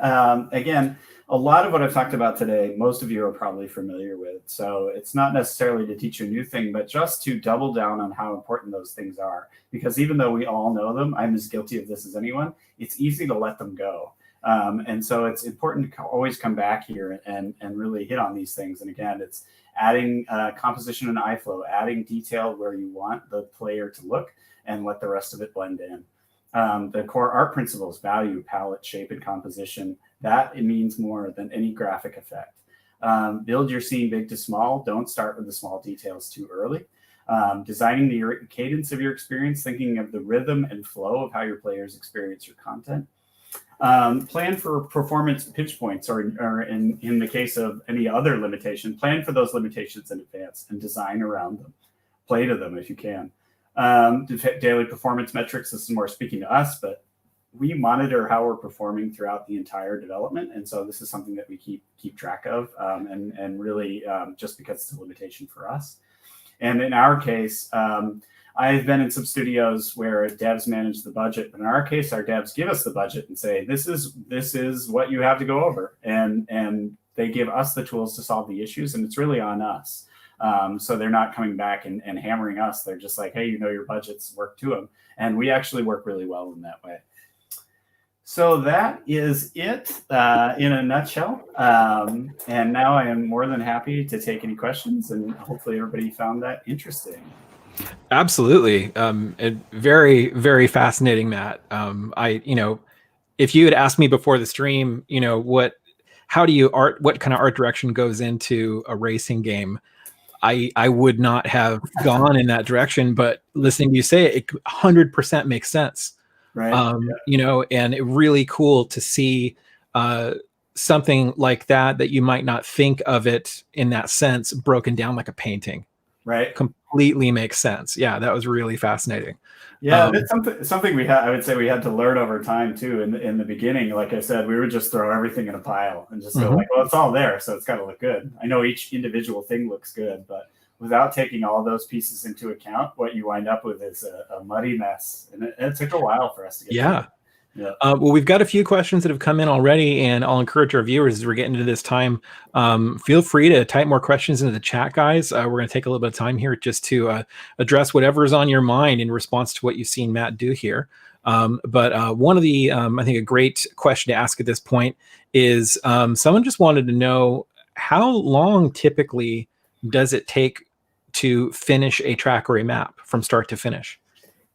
Again, a lot of what I've talked about today, most of you are probably familiar with. So it's not necessarily to teach you a new thing, but just to double down on how important those things are. Because even though we all know them, I'm as guilty of this as anyone, it's easy to let them go. And so it's important to always come back here and really hit on these things. And again, it's adding composition and eyeflow, adding detail where you want the player to look and let the rest of it blend in. The core art principles, value, palette, shape, and composition, that it means more than any graphic effect. Build your scene big to small. Don't start with the small details too early. Designing the cadence of your experience, thinking of the rhythm and flow of how your players experience your content. Plan for performance pinch points, or in the case of any other limitation, plan for those limitations in advance and design around them. Play to them if you can. Daily performance metrics, this is more speaking to us, but we monitor how we're performing throughout the entire development. And so this is something that we keep track of, and really just because it's a limitation for us. And in our case, I've been in some studios where devs manage the budget, but in our case, our devs give us the budget and say, this is what you have to go over. And they give us the tools to solve the issues, and it's really on us. So they're not coming back and hammering us. They're just like, hey, you know your budgets, work to them. And we actually work really well in that way. So that is it in a nutshell. And now I am more than happy to take any questions, and hopefully everybody found that interesting. Absolutely. Very, very fascinating, Matt. If you had asked me before the stream, what kind of art direction goes into a racing game, I would not have gone in that direction, but listening to you say it 100% makes sense. Right. And it really cool to see something like that you might not think of it in that sense, broken down like a painting. Right. Completely makes sense. Yeah, that was really fascinating. Yeah, it's something I would say we had to learn over time too. In the beginning, like I said, we would just throw everything in a pile and just go like, well, it's all there, so it's got to look good. I know each individual thing looks good, but without taking all those pieces into account, what you wind up with is a muddy mess. And it took a while for us to get there. Yeah. Well, we've got a few questions that have come in already, and I'll encourage our viewers as we're getting into this time. Feel free to type more questions into the chat, guys. We're going to take a little bit of time here just to address whatever is on your mind in response to what you've seen Matt do here. But one of the, I think a great question to ask at this point is someone just wanted to know, how long typically does it take to finish a track or a map from start to finish?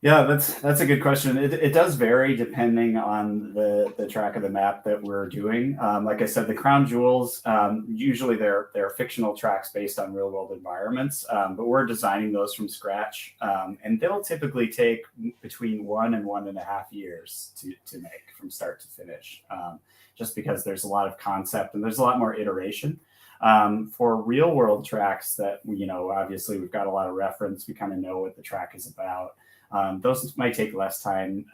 Yeah, that's a good question. It does vary depending on the track of the map that we're doing. Like I said, the crown jewels, usually they're fictional tracks based on real world environments, but we're designing those from scratch, and they'll typically take between 1 and 1.5 years to make from start to finish, just because there's a lot of concept and there's a lot more iteration. For real world tracks that obviously we've got a lot of reference, we kind of know what the track is about. Those might take less time,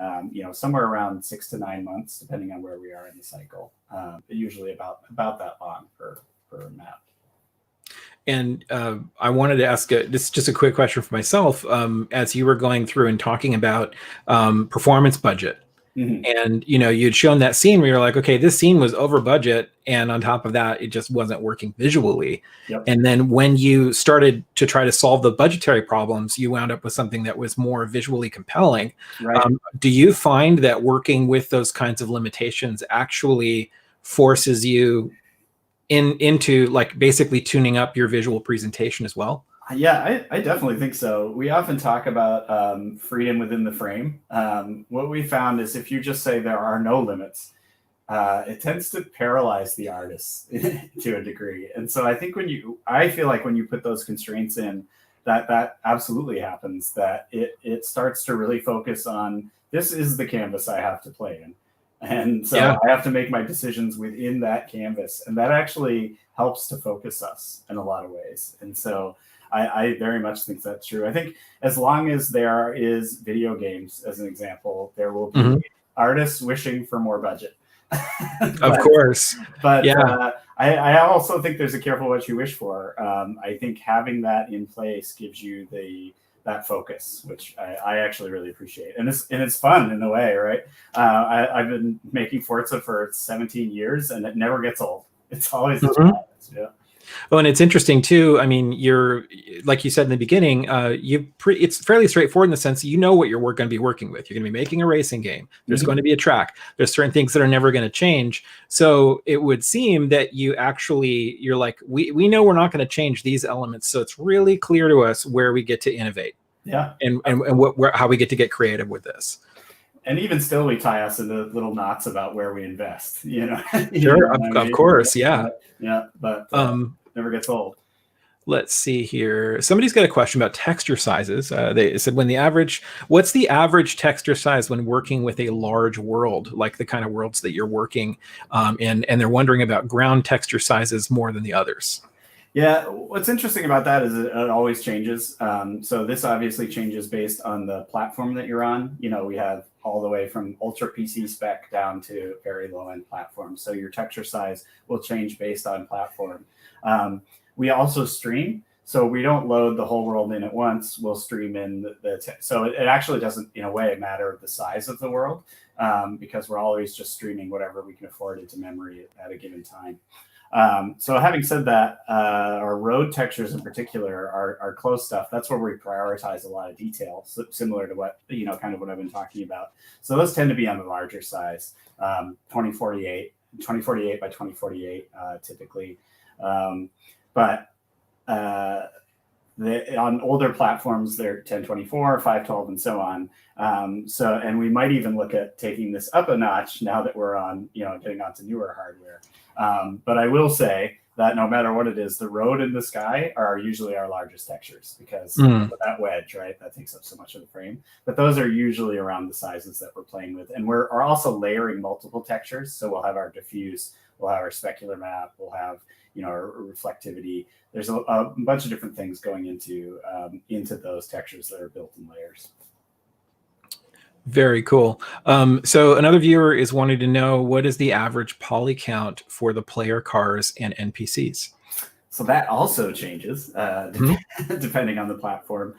somewhere around 6 to 9 months, depending on where we are in the cycle. But usually about that long per map. And I wanted to ask this is just a quick question for myself. As you were going through and talking about performance budget, and you'd shown that scene where you're like, okay, this scene was over budget, and on top of that, it just wasn't working visually. Yep. And then when you started to try to solve the budgetary problems, you wound up with something that was more visually compelling. Right. Do you find that working with those kinds of limitations actually forces you into like basically tuning up your visual presentation as well? Yeah, I definitely think so. We often talk about freedom within the frame. What we found is if you just say there are no limits, it tends to paralyze the artist to a degree. And so I think I feel like when you put those constraints in, that absolutely happens, that it starts to really focus on, this is the canvas I have to play in. And so I have to make my decisions within that canvas. And that actually helps to focus us in a lot of ways. And so I very much think that's true. I think as long as there is video games, as an example, there will be artists wishing for more budget. Of course. But I also think there's a careful what you wish for. I think having that in place gives you the that focus, which I actually really appreciate. And it's fun in a way, right? I've been making Forza for 17 years and it never gets old. It's always a challenge. Yeah. Oh, and it's interesting too. I mean, you're like you said in the beginning. It's fairly straightforward in the sense that you know what you're going to be working with. You're going to be making a racing game. There's going to be a track. There's certain things that are never going to change. So it would seem that you're like, we know we're not going to change these elements. So it's really clear to us where we get to innovate. Yeah, and how we get to get creative with this. And even still, we tie us into little knots about where we invest. You know, sure, of course, yeah, but never gets old. Let's see here. Somebody's got a question about texture sizes. They said, what's the average texture size when working with a large world, like the kind of worlds that you're working in? And they're wondering about ground texture sizes more than the others. Yeah, what's interesting about that is it always changes. So this obviously changes based on the platform that you're on. You know, we have all the way from ultra PC spec down to very low end platforms. So your texture size will change based on platform. We also stream, so we don't load the whole world in at once. We'll stream in so it actually doesn't, in a way, matter the size of the world because we're always just streaming whatever we can afford into memory at a given time. So having said that, our road textures in particular, our close stuff, that's where we prioritize a lot of detail, similar to what, kind of what I've been talking about. So those tend to be on the larger size, 2048 by 2048 typically. But on older platforms, they're 1024, 512, and so on. And we might even look at taking this up a notch now that we're on, getting onto newer hardware. But I will say that no matter what it is, the road and the sky are usually our largest textures because of that wedge, right? That takes up so much of the frame. But those are usually around the sizes that we're playing with. And we're also layering multiple textures. So we'll have our diffuse, we'll have our specular map, we'll have, our reflectivity. There's a bunch of different things going into those textures that are built in layers. Very cool. So another viewer is wanting to know, what is the average poly count for the player cars and NPCs? So that also changes depending on the platform.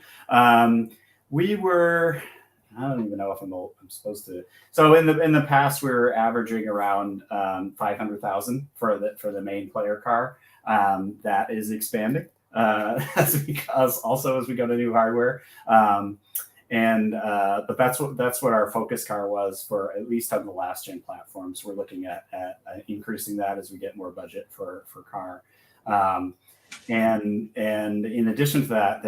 We were, I don't even know if I'm supposed to. So in the past, we were averaging around 500,000 for the main player car. That is expanding as we go to new hardware. But that's what our focus car was for, at least on the last gen platforms. We're looking at increasing that as we get more budget for car. And in addition to that,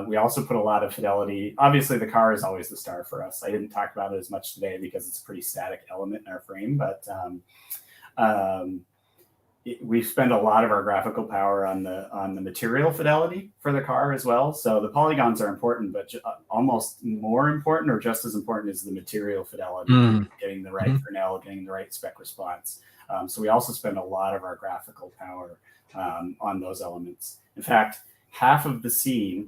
we also put a lot of fidelity. Obviously, the car is always the star for us. I didn't talk about it as much today because it's a pretty static element in our frame, but we spend a lot of our graphical power on the material fidelity for the car as well. So the polygons are important, but almost more important or just as important is the material fidelity, getting the right Fresnel, getting the right spec response. So we also spend a lot of our graphical power on those elements. In fact, half of the scene,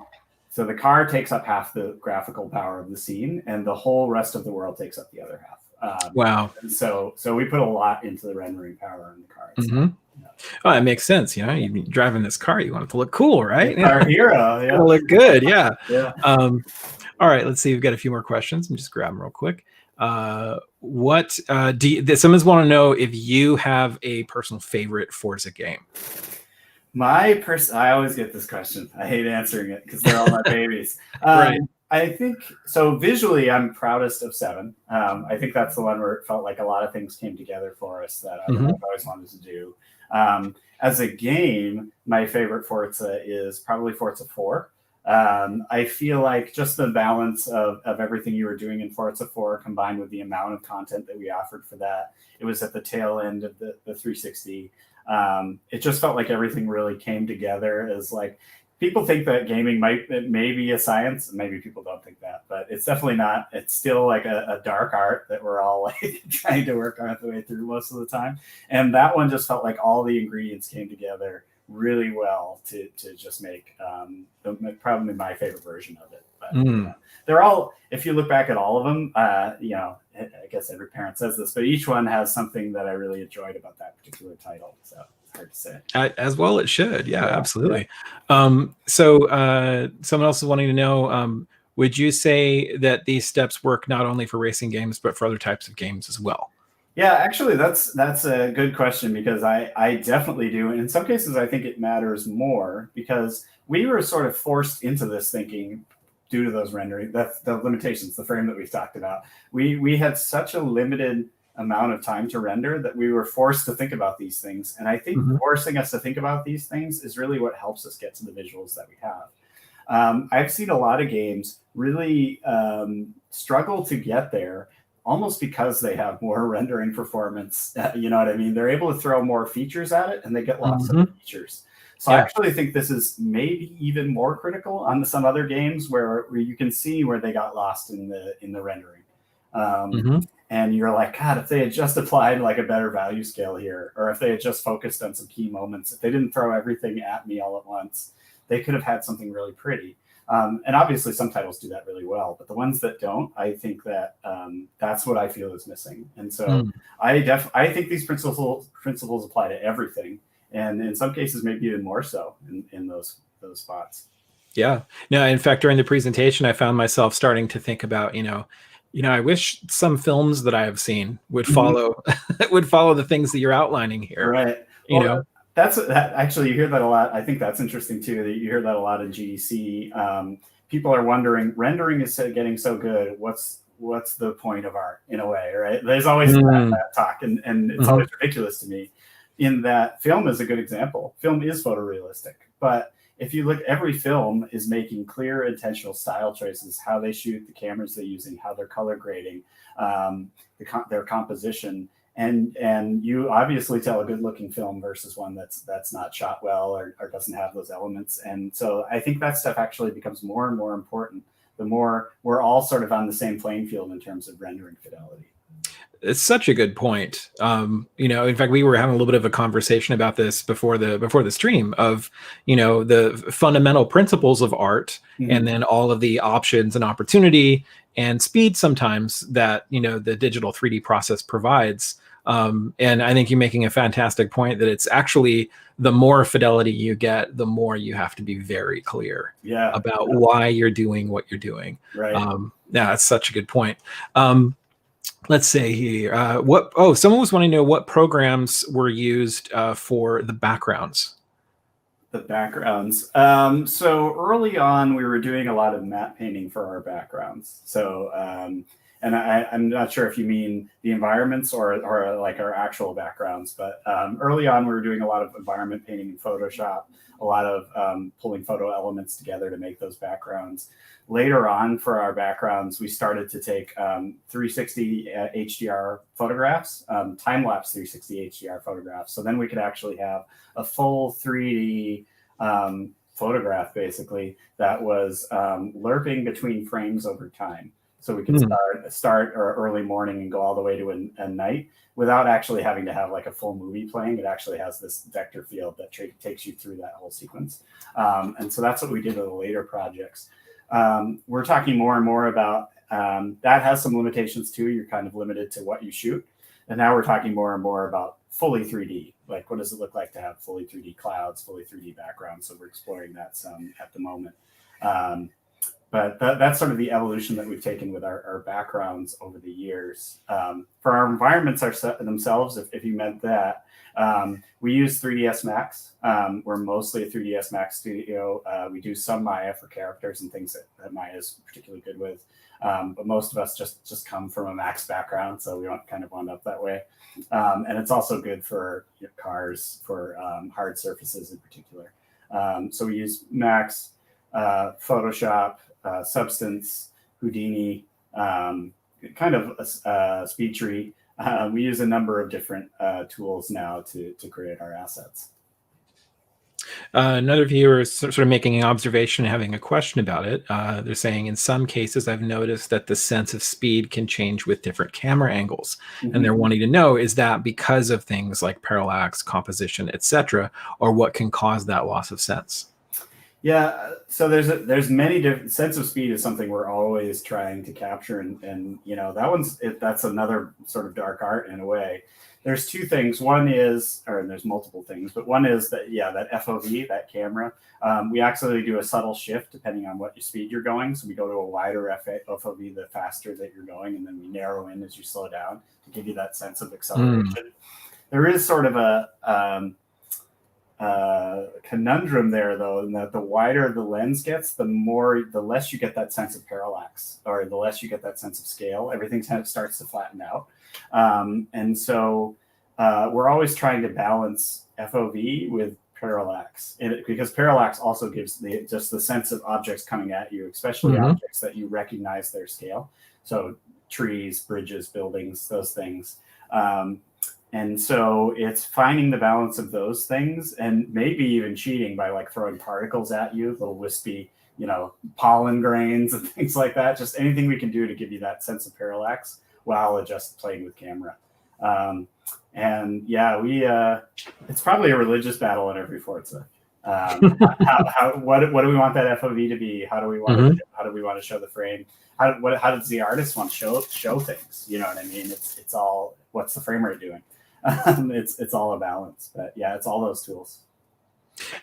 so the car takes up half the graphical power of the scene, and the whole rest of the world takes up the other half. Wow. So we put a lot into the rendering power in the car. Oh, that makes sense. You're driving this car, you want it to look cool, right? Our hero, yeah. It'll look good, yeah. Yeah. All right, let's see. We've got a few more questions. Let me just grab them real quick. Someone's want to know if you have a personal favorite Forza game. I always get this question. I hate answering it because they're all my babies. Right. I think so. Visually, I'm proudest of 7. I think that's the one where it felt like a lot of things came together for us that I've always wanted to do. As a game, my favorite Forza is probably Forza 4. I feel like just the balance of everything you were doing in Forza 4 combined with the amount of content that we offered for that, it was at the tail end of the 360. It just felt like everything really came together as like, people think that gaming may be a science. Maybe people don't think that, but it's definitely not. It's still like a dark art that we're all like trying to work our way through most of the time. And that one just felt like all the ingredients came together really well to just make probably my favorite version of it. But they're all, if you look back at all of them, I guess every parent says this, but each one has something that I really enjoyed about that particular title. So hard to say. As well it should. Yeah, Yeah, absolutely. So someone else is wanting to know, would you say that these steps work not only for racing games, but for other types of games as well? Yeah, actually, that's a good question, because I definitely do. And in some cases, I think it matters more, because we were sort of forced into this thinking due to those rendering, the limitations, the frame that we've talked about. We had such a limited amount of time to render that we were forced to think about these things. And I think forcing us to think about these things is really what helps us get to the visuals that we have. I've seen a lot of games really struggle to get there, almost because they have more rendering performance. You know what I mean? They're able to throw more features at it, and they get lots of features. So I actually think this is maybe even more critical on some other games where you can see where they got lost in the rendering. And you're like, God, if they had just applied like a better value scale here, or if they had just focused on some key moments, if they didn't throw everything at me all at once, they could have had something really pretty. And obviously some titles do that really well, but the ones that don't, I think that that's what I feel is missing. And so I think these principles apply to everything, and in some cases maybe even more so in those spots. Yeah. No, in fact, during the presentation, I found myself starting to think about, I wish some films that I have seen would follow would follow the things that you're outlining here. Right. Actually, you hear that a lot. I think that's interesting too. That you hear that a lot in GDC. People are wondering, rendering is getting so good. What's the point of art, in a way, right? There's always that talk, and it's always ridiculous to me. In that, film is a good example. Film is photorealistic, but if you look, every film is making clear intentional style choices, how they shoot, the cameras they're using, how they're color grading, their composition. And you obviously tell a good looking film versus one that's not shot well or doesn't have those elements. And so I think that stuff actually becomes more and more important the more we're all sort of on the same playing field in terms of rendering fidelity. It's such a good point. In fact, we were having a little bit of a conversation about this before the stream of, the fundamental principles of art, and then all of the options and opportunity and speed sometimes that, the digital 3D process provides. And I think you're making a fantastic point that it's actually the more fidelity you get, the more you have to be very clear about why you're doing what you're doing. Right. That's such a good point. Let's say here, someone was wanting to know what programs were used for the backgrounds. The backgrounds. So early on, we were doing a lot of matte painting for our backgrounds. So, and I'm not sure if you mean the environments or like our actual backgrounds, but early on, we were doing a lot of environment painting in Photoshop, a lot of pulling photo elements together to make those backgrounds. Later on, for our backgrounds, we started to take 360 HDR photographs, time-lapse 360 HDR photographs. So then we could actually have a full 3D photograph, basically, that was lerping between frames over time. So we could start our early morning and go all the way to a night without actually having to have like a full movie playing. It actually has this vector field that takes you through that whole sequence. And so that's what we did with the later projects. We're talking more and more about that has some limitations too. You're kind of limited to what you shoot. And now we're talking more and more about fully 3D. Like, what does it look like to have fully 3D clouds, fully 3D backgrounds? So we're exploring that some at the moment. But that's sort of the evolution that we've taken with our backgrounds over the years. For our environments themselves, if you meant that, we use 3ds Max. We're mostly a 3ds Max studio. We do some Maya for characters and things that Maya is particularly good with. But most of us just come from a Max background, so we don't kind of wind up that way. And it's also good for cars, for hard surfaces in particular. So we use Max, Photoshop, Substance, Houdini, kind of a speed tree. We use a number of different tools now to create our assets. Another viewer is sort of making an observation, having a question about it. They're saying, in some cases, I've noticed that the sense of speed can change with different camera angles. And they're wanting to know, is that because of things like parallax, composition, etc., or what can cause that loss of sense? Yeah, so there's many different. Sense of speed is something we're always trying to capture, and that's another sort of dark art in a way, there's two things. One is, or there's multiple things, but one is that, yeah, that FOV, that camera, we actually do a subtle shift depending on what speed you're going. So we go to a wider FOV the faster that you're going, and then we narrow in as you slow down to give you that sense of acceleration. There is sort of a conundrum there, though, in that the wider the lens gets, the less you get that sense of parallax, or the less you get that sense of scale. Everything kind of starts to flatten out. And so we're always trying to balance FOV with parallax, because parallax also gives just the sense of objects coming at you, especially objects that you recognize their scale. So trees, bridges, buildings, those things. And so it's finding the balance of those things, and maybe even cheating by like throwing particles at you, little wispy, pollen grains and things like that. Just anything we can do to give you that sense of parallax while just playing with camera. And yeah, it's probably a religious battle in every Forza. What do we want that FOV to be? How do we want to show the frame? How does the artist want to show things? You know what I mean? It's all, what's the frame rate doing? It's all a balance, but yeah, it's all those tools.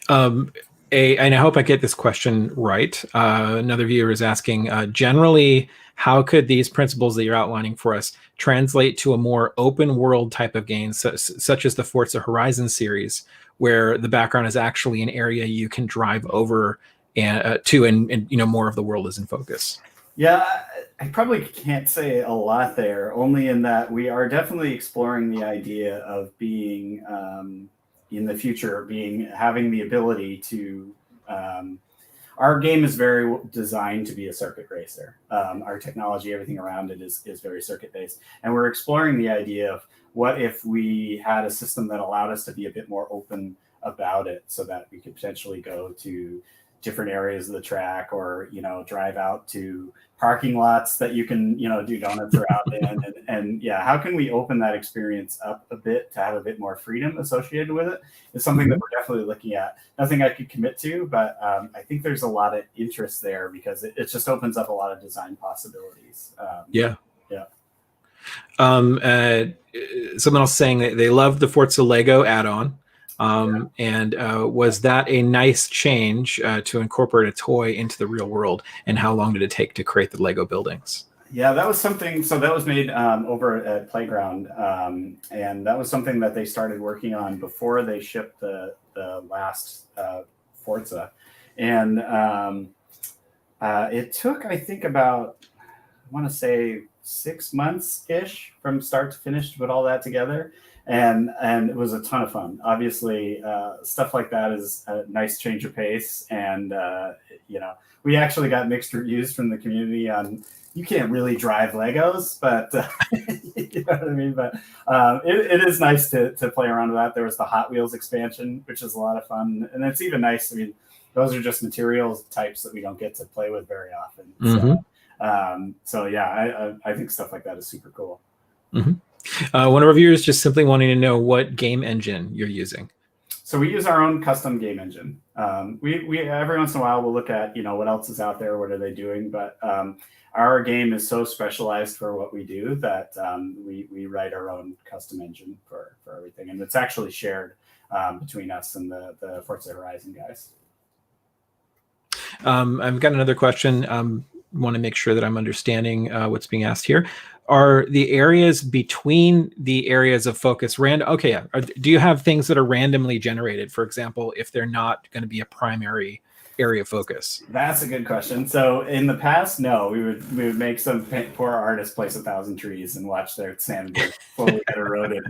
And I hope I get this question right. Another viewer is asking, generally, how could these principles that you're outlining for us translate to a more open world type of game, such as the Forza Horizon series, where the background is actually an area you can drive over and more of the world is in focus? Yeah, I probably can't say a lot there, only in that we are definitely exploring the idea of being, in the future, having the ability to, our game is very designed to be a circuit racer. Our technology, everything around it is very circuit based. And we're exploring the idea of what if we had a system that allowed us to be a bit more open about it, so that we could potentially go to different areas of the track, or drive out to parking lots that you can do donuts around in, and yeah, how can we open that experience up a bit to have a bit more freedom associated with it? Is something that we're definitely looking at. Nothing I could commit to, but I think there's a lot of interest there, because it just opens up a lot of design possibilities. Someone else saying that they love the Forza Lego add-on. And was that a nice change to incorporate a toy into the real world? And how long did it take to create the Lego buildings? Yeah, that was something. So that was made over at Playground, and that was something that they started working on before they shipped the last Forza. And it took, I think, about, I want to say 6 months ish from start to finish to put all that together. And it was a ton of fun. Obviously, stuff like that is a nice change of pace. And, we actually got mixed reviews from the community on, you can't really drive Legos, but you know what I mean? But it is nice to play around with that. There was the Hot Wheels expansion, which is a lot of fun. And it's even nice. I mean, those are just materials types that we don't get to play with very often. So yeah, I think stuff like that is super cool. One of our viewers just simply wanting to know what game engine you're using. So we use our own custom game engine. We every once in a while we'll look at what else is out there, what are they doing, but our game is so specialized for what we do that we write our own custom engine for everything, and it's actually shared between us and the Forza Horizon guys. I've got another question. Want to make sure that I'm understanding what's being asked here. Are the areas between the areas of focus random? Okay, yeah. Do you have things that are randomly generated? For example, if they're not going to be a primary area of focus? That's a good question. So in the past, no, we would make some poor artist place 1,000 trees and watch their sand slowly get eroded.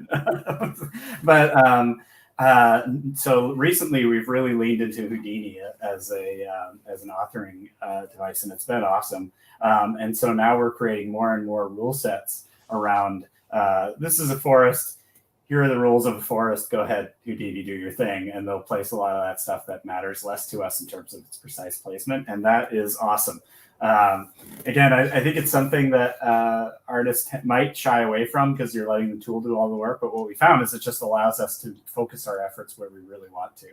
But so recently, we've really leaned into Houdini as an authoring device, and it's been awesome. And so now we're creating more and more rule sets around. This is a forest. Here are the rules of a forest. Go ahead, Houdini, do your thing, and they'll place a lot of that stuff that matters less to us in terms of its precise placement, and that is awesome. Again, I think it's something that artists might shy away from because you're letting the tool do all the work. But what we found is it just allows us to focus our efforts where we really want to.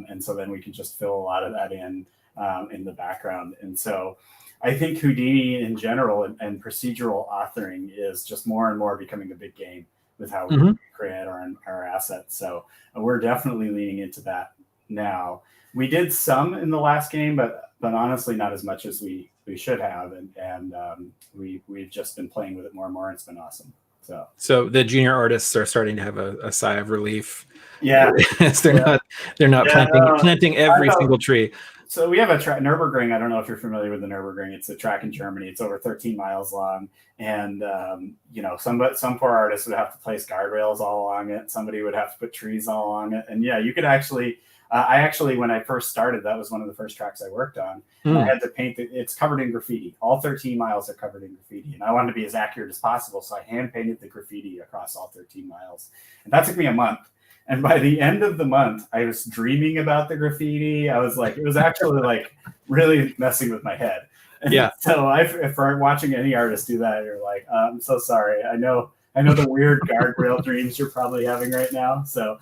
And so then we can just fill a lot of that in the background. And so I think Houdini in general and procedural authoring is just more and more becoming a big game. with how we create our assets. So we're definitely leaning into that now. We did some in the last game, but honestly, not as much as we should have. And we've just been playing with it more and more. And it's been awesome. So the junior artists are starting to have a sigh of relief. Yeah. they're not planting every single tree. So we have a Nürburgring. I don't know if you're familiar with the Nürburgring. It's a track in Germany. It's over 13 miles long. And, some poor artists would have to place guardrails all along it. Somebody would have to put trees all along it. And you could actually, when I first started, that was one of the first tracks I worked on. I had to paint it. It's covered in graffiti. All 13 miles are covered in graffiti. And I wanted to be as accurate as possible. So I hand painted the graffiti across all 13 miles. And that took me a month. And by the end of the month, I was dreaming about the graffiti. I was like, it was actually like really messing with my head. And so if I'm watching any artist do that, you're like, I'm so sorry. I know the weird guardrail dreams you're probably having right now. So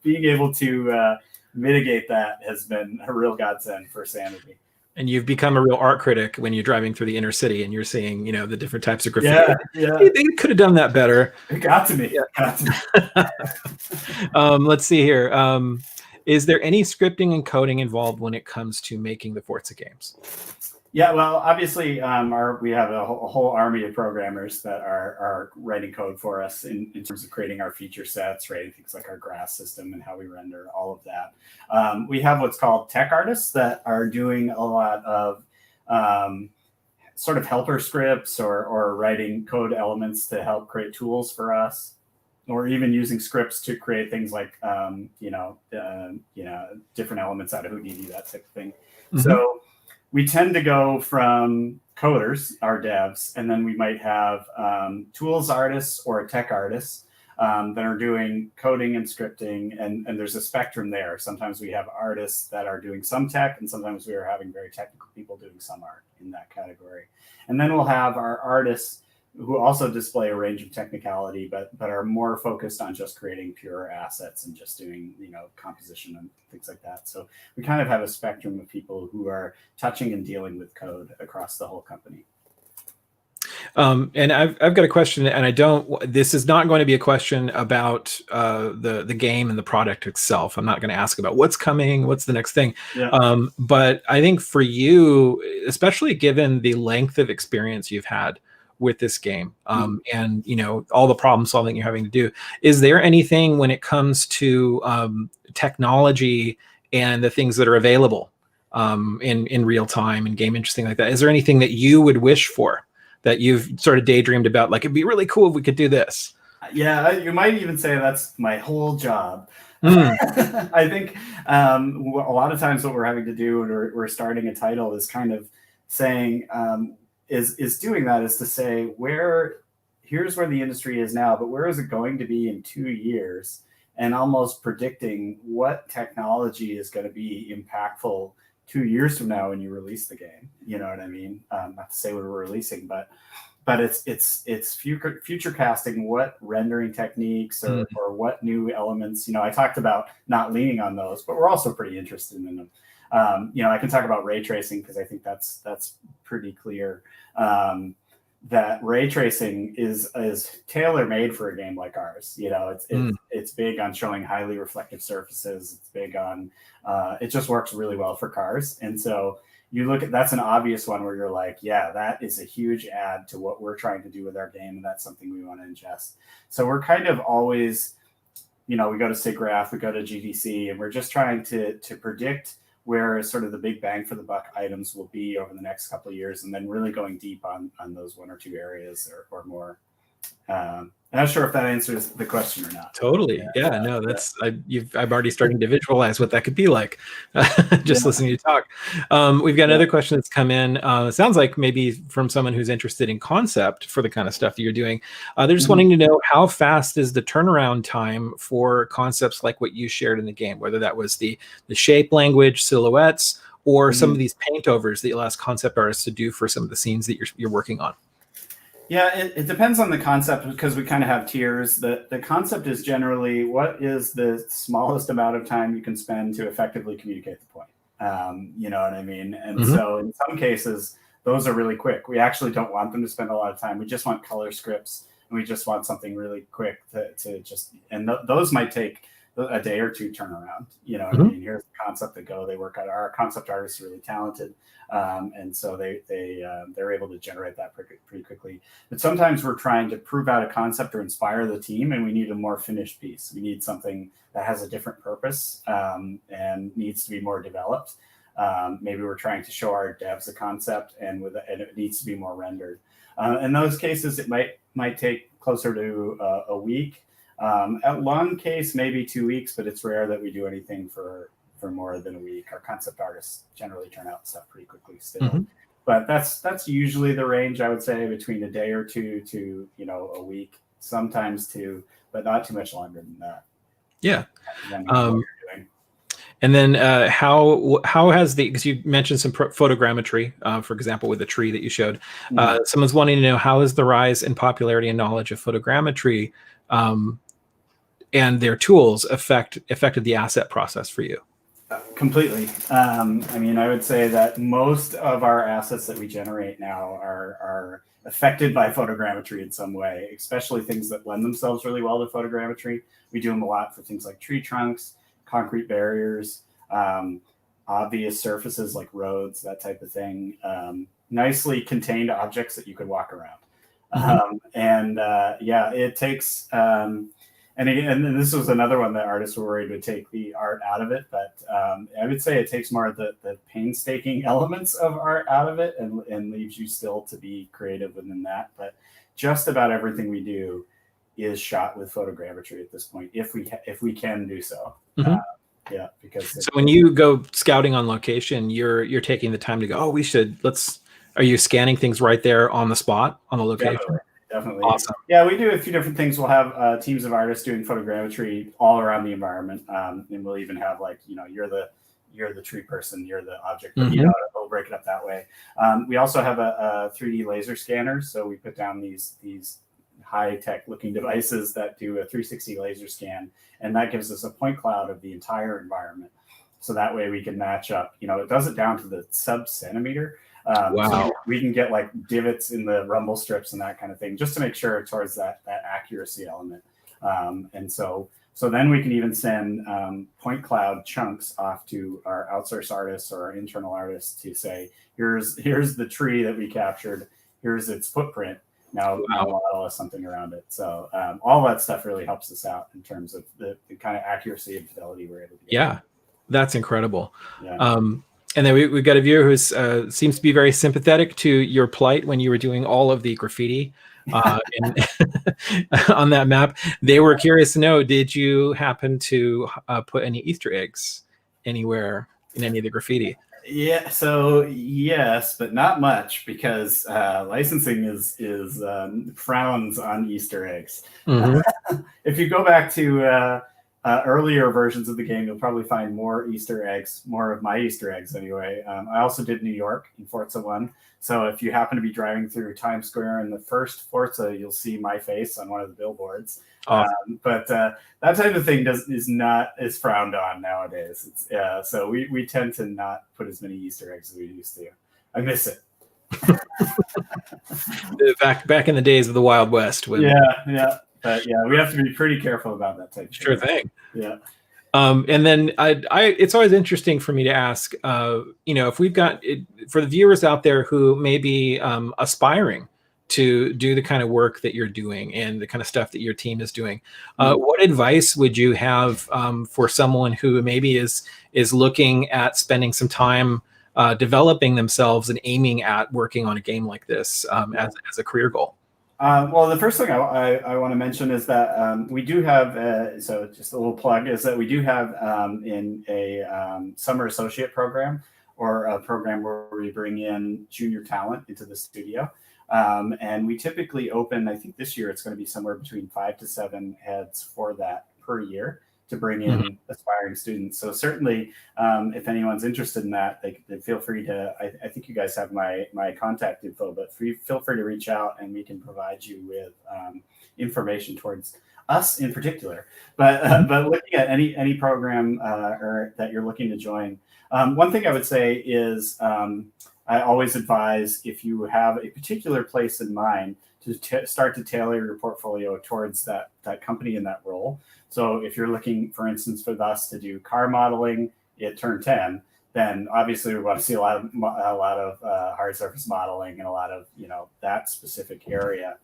being able to mitigate that has been a real godsend for sanity. And you've become a real art critic when you're driving through the inner city and you're seeing, the different types of graffiti. They could have done that better. It got to me. Let's see here. Is there any scripting and coding involved when it comes to making the Forza games? Yeah, well, obviously, we have a whole army of programmers that are writing code for us in terms of creating our feature sets, writing things like our grass system and how we render all of that. We have what's called tech artists that are doing a lot of sort of helper scripts or writing code elements to help create tools for us, or even using scripts to create things like different elements out of Houdini, that type of thing. So we tend to go from coders, our devs, and then we might have tools artists or tech artists that are doing coding and scripting, and there's a spectrum there. Sometimes we have artists that are doing some tech, and sometimes we are having very technical people doing some art in that category. And then we'll have our artists who also display a range of technicality, but are more focused on just creating pure assets and just doing, composition and things like that. So we kind of have a spectrum of people who are touching and dealing with code across the whole company. And I've got a question, and this is not going to be a question about the game and the product itself. I'm not going to ask about what's coming, what's the next thing. But I think for you, especially given the length of experience you've had with this game, and all the problem solving you're having to do, is there anything when it comes to technology and the things that are available in real time and game interesting like that, is there anything that you would wish for, that you've sort of daydreamed about, like it'd be really cool if we could do this? You might even say that's my whole job. I think a lot of times what we're having to do when we're starting a title is kind of saying is doing that, is to say, here's where the industry is now, but where is it going to be in 2 years, and almost predicting what technology is going to be impactful 2 years from now when you release the game. You know what I mean? Not to say what we're releasing, but it's future casting what rendering techniques or what new elements. I talked about not leaning on those, but we're also pretty interested in them. I can talk about ray tracing because I think that's pretty clear. That ray tracing is tailor made for a game like ours. It's big on showing highly reflective surfaces. It's big on it just works really well for cars. And so you look at, that's an obvious one where you're like, yeah, that is a huge add to what we're trying to do with our game, and that's something we want to ingest. So we're kind of always, we go to SIGGRAPH, we go to GDC, and we're just trying to predict where sort of the big bang for the buck items will be over the next couple of years, and then really going deep on those one or two areas or more. I'm not sure if that answers the question or not. Totally. I'm already starting to visualize what that could be like just listening to you talk. We've got another question that's come in. It sounds like maybe from someone who's interested in concept for the kind of stuff that you're doing. They're just wanting to know, how fast is the turnaround time for concepts like what you shared in the game, whether that was the shape language, silhouettes, or some of these paint overs that you'll ask concept artists to do for some of the scenes that you're working on. Yeah, it depends on the concept, because we kind of have tiers. The concept is generally, what is the smallest amount of time you can spend to effectively communicate the point? You know what I mean? And so in some cases, those are really quick. We actually don't want them to spend a lot of time. We just want color scripts. and we just want something really quick to just, and those might take a day or two turnaround. You know, I mean, here's the concept to go. They work out. Our concept artists are really talented, and so they're able to generate that pretty quickly. But sometimes we're trying to prove out a concept or inspire the team, and we need a more finished piece. We need something that has a different purpose and needs to be more developed. Maybe we're trying to show our devs a concept, and it needs to be more rendered. In those cases, it might take closer to a week. At long case, maybe 2 weeks, but it's rare that we do anything for more than a week. Our concept artists generally turn out stuff pretty quickly still. But that's usually the range, I would say, between a day or two to, you know, a week, sometimes two, but not too much longer than that. Yeah. And then how has because you mentioned some photogrammetry, for example, with the tree that you showed. Someone's wanting to know, how has the rise in popularity and knowledge of photogrammetry and their tools affected the asset process for you? Completely. I mean, I would say that most of our assets that we generate now are affected by photogrammetry in some way, especially things that lend themselves really well to photogrammetry. We do them a lot for things like tree trunks, concrete barriers, obvious surfaces like roads, that type of thing, nicely contained objects that you could walk around. Yeah, it takes, and this was another one that artists were worried would take the art out of it, but I would say it takes more of the painstaking elements of art out of it and leaves you still to be creative within that. But just about everything we do is shot with photogrammetry at this point, if we can do so. Yeah, because when you go scouting on location, you're taking the time to go, are you scanning things right there on the spot on the location? Definitely. Awesome. Yeah, we do a few different things. We'll have teams of artists doing photogrammetry all around the environment, and we'll even have, like, you know, you're the tree person, you're the object, but you know, we'll break it up that way. We also have a 3D laser scanner, so we put down these high-tech looking devices that do a 360 laser scan, and that gives us a point cloud of the entire environment. So that way we can match up, you know, it does it down to the sub-centimeter. Wow. So we can get like divots in the rumble strips and that kind of thing, just to make sure towards that accuracy element. And so then we can even send point cloud chunks off to our outsource artists or our internal artists to say, here's the tree that we captured, here's its footprint. Now model us something around it. So all that stuff really helps us out in terms of the kind of accuracy and fidelity we're able to get. Yeah, that's incredible. Yeah. And then we've got a viewer who seems to be very sympathetic to your plight when you were doing all of the graffiti on that map. They were curious to know, did you happen to put any Easter eggs anywhere in any of the graffiti? Yeah, so yes, but not much, because licensing is frowns on Easter eggs. If you go back to earlier versions of the game, you'll probably find more Easter eggs, more of my Easter eggs anyway. I also did New York in Forza 1. So if you happen to be driving through Times Square in the first Forza, you'll see my face on one of the billboards. Awesome. But that type of thing is frowned on nowadays. So we tend to not put as many Easter eggs as we used to. I miss it. back in the days of the Wild West. Yeah. But yeah, we have to be pretty careful about that type of Sure thing. Yeah. And then it's always interesting for me to ask, you know, if we've got for the viewers out there who may be aspiring to do the kind of work that you're doing and the kind of stuff that your team is doing, what advice would you have for someone who maybe is looking at spending some time developing themselves and aiming at working on a game like this as a career goal? Well, the first thing I want to mention is that we do have, so just a little plug, is that we do have in a summer associate program, or a program where we bring in junior talent into the studio. And we typically open, I think this year it's going to be somewhere between 5 to 7 heads for that per year to bring in aspiring students. So certainly, if anyone's interested in that, they feel free to, I think you guys have my contact info, but feel free to reach out and we can provide you with information towards us in particular. But looking at any program or that you're looking to join, one thing I would say is I always advise, if you have a particular place in mind, to start to tailor your portfolio towards that company in that role. So if you're looking, for instance, for us to do car modeling at turn 10, then obviously we want to see a lot of hard surface modeling and a lot of, you know, that specific area.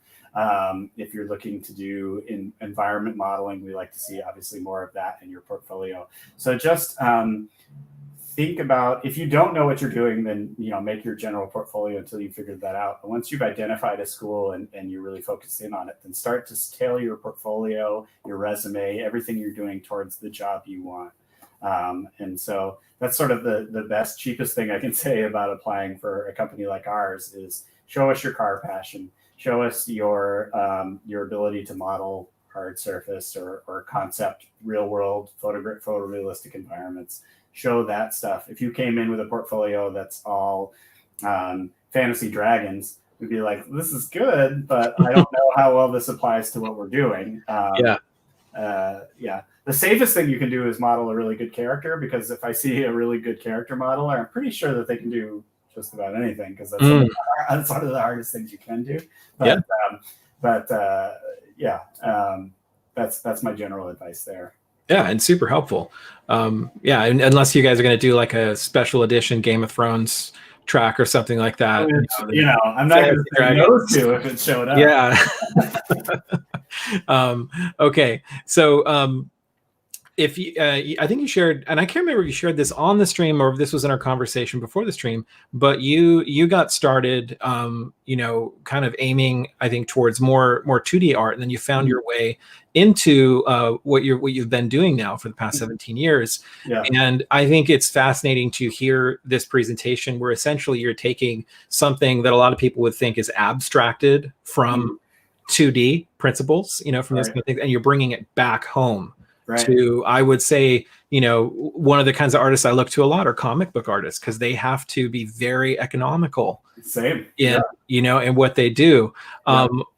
If you're looking to do environment modeling, we like to see obviously more of that in your portfolio. So just think about, if you don't know what you're doing, then, you know, make your general portfolio until you figured that out. But once you've identified a school and you're really focused in on it, then start to tailor your portfolio, your resume, everything you're doing towards the job you want. And so that's sort of the best, cheapest thing I can say about applying for a company like ours is show us your car passion, show us your ability to model hard surface or concept real world photorealistic environments. Show that stuff. If you came in with a portfolio that's all fantasy dragons, we'd be like, this is good, but I don't know how well this applies to what we're doing. The safest thing you can do is model a really good character, because if I see a really good character modeler, I'm pretty sure that they can do just about anything, because that's one of the hardest things you can do. But that's my general advice there. Yeah, and super helpful. And unless you guys are going to do like a special edition Game of Thrones track or something like that. You know, I'm not going to say no to if it showed up. Yeah. Okay. So if you, I think you shared, and I can't remember if you shared this on the stream or if this was in our conversation before the stream, but you got started, you know, kind of aiming, I think, towards more 2D art, and then you found your way into what you've been doing now for the past 17 years. Yeah. And I think it's fascinating to hear this presentation where essentially you're taking something that a lot of people would think is abstracted from 2D principles, you know, from this kind of thing, and you're bringing it back home. Right. To, I would say, you know, one of the kinds of artists I look to a lot are comic book artists, because they have to be very economical. Same. You know, in what they do.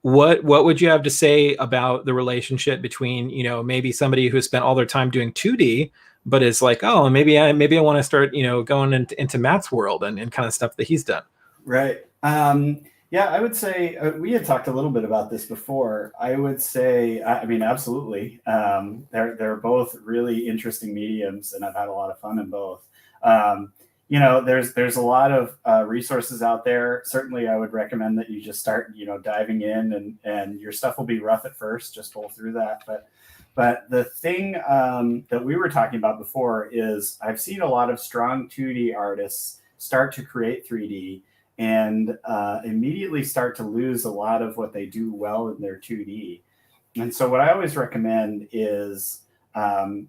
What would you have to say about the relationship between, you know, maybe somebody who spent all their time doing 2D, but is like, oh, maybe I want to start, you know, going into Matt's world and kind of stuff that he's done. Right. Yeah, I would say we had talked a little bit about this before. I would say, I mean, absolutely. They're both really interesting mediums, and I've had a lot of fun in both. You know, there's a lot of resources out there. Certainly, I would recommend that you just start, you know, diving in, and your stuff will be rough at first. Just roll through that. But the thing that we were talking about before is I've seen a lot of strong 2D artists start to create 3D. And immediately start to lose a lot of what they do well in their 2D. And so what I always recommend is something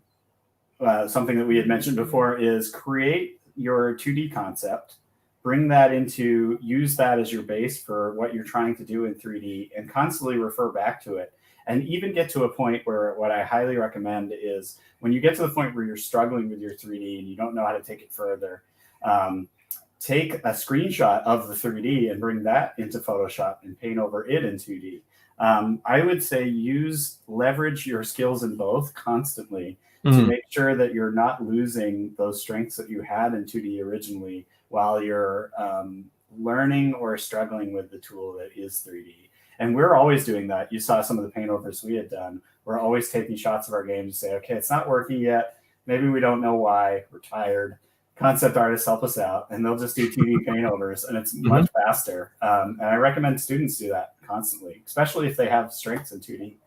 that we had mentioned before is create your 2D concept, bring that into, use that as your base for what you're trying to do in 3D, and constantly refer back to it. And even get to a point where what I highly recommend is when you get to the point where you're struggling with your 3D and you don't know how to take it further, take a screenshot of the 3D and bring that into Photoshop and paint over it in 2D. I would say leverage your skills in both constantly to make sure that you're not losing those strengths that you had in 2D originally while you're learning or struggling with the tool that is 3D. And we're always doing that. You saw some of the paint overs we had done. We're always taking shots of our game to say, okay, it's not working yet. Maybe we don't know why. We're tired. Concept artists help us out, and they'll just do 2D paint overs, and it's much faster. And I recommend students do that constantly, especially if they have strengths in 2D.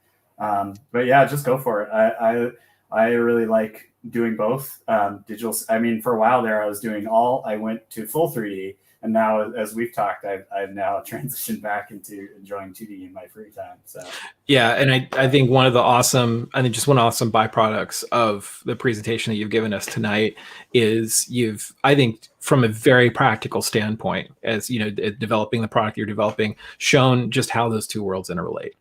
But yeah, just go for it. I really like doing both digital. I mean, for a while there, I went to full 3D, and now, as we've talked, I've now transitioned back into enjoying 2D in my free time. So yeah, and I think one of the awesome byproducts of the presentation that you've given us tonight is I think from a very practical standpoint, as you know, developing the product you're developing, shown just how those two worlds interrelate,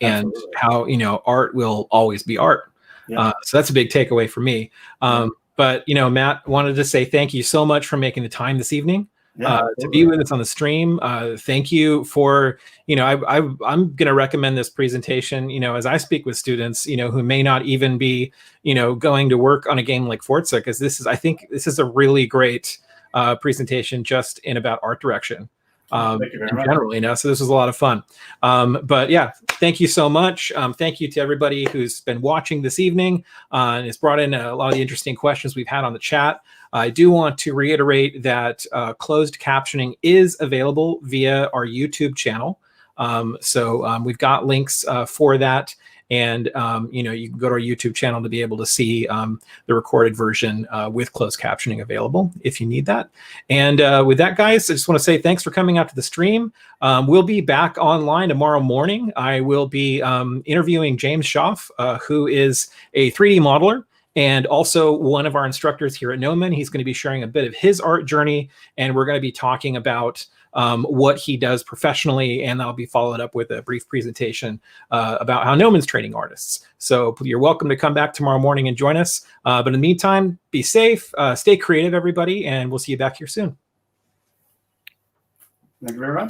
and how, you know, art will always be art. Yeah. So that's a big takeaway for me. But you know, Matt, wanted to say thank you so much for making the time this evening. To be with us on the stream. Thank you for, you know, I'm going to recommend this presentation, you know, as I speak with students, you know, who may not even be, you know, going to work on a game like Forza, because I think this is a really great presentation just in about art direction. Thank you very much. Generally, so this was a lot of fun. But yeah, thank you so much. Thank you to everybody who's been watching this evening and has brought in a lot of the interesting questions we've had on the chat. I do want to reiterate that closed captioning is available via our YouTube channel. We've got links for that. And, you can go to our YouTube channel to be able to see the recorded version with closed captioning available if you need that. And with that, guys, I just want to say thanks for coming out to the stream. We'll be back online tomorrow morning. I will be interviewing James Schaff, who is a 3D modeler and also one of our instructors here at Gnomon. He's going to be sharing a bit of his art journey, and we're going to be talking about what he does professionally, and that'll be followed up with a brief presentation about how Gnomon's training artists. So you're welcome to come back tomorrow morning and join us. But in the meantime, be safe, stay creative, everybody, and we'll see you back here soon. Thank you very much.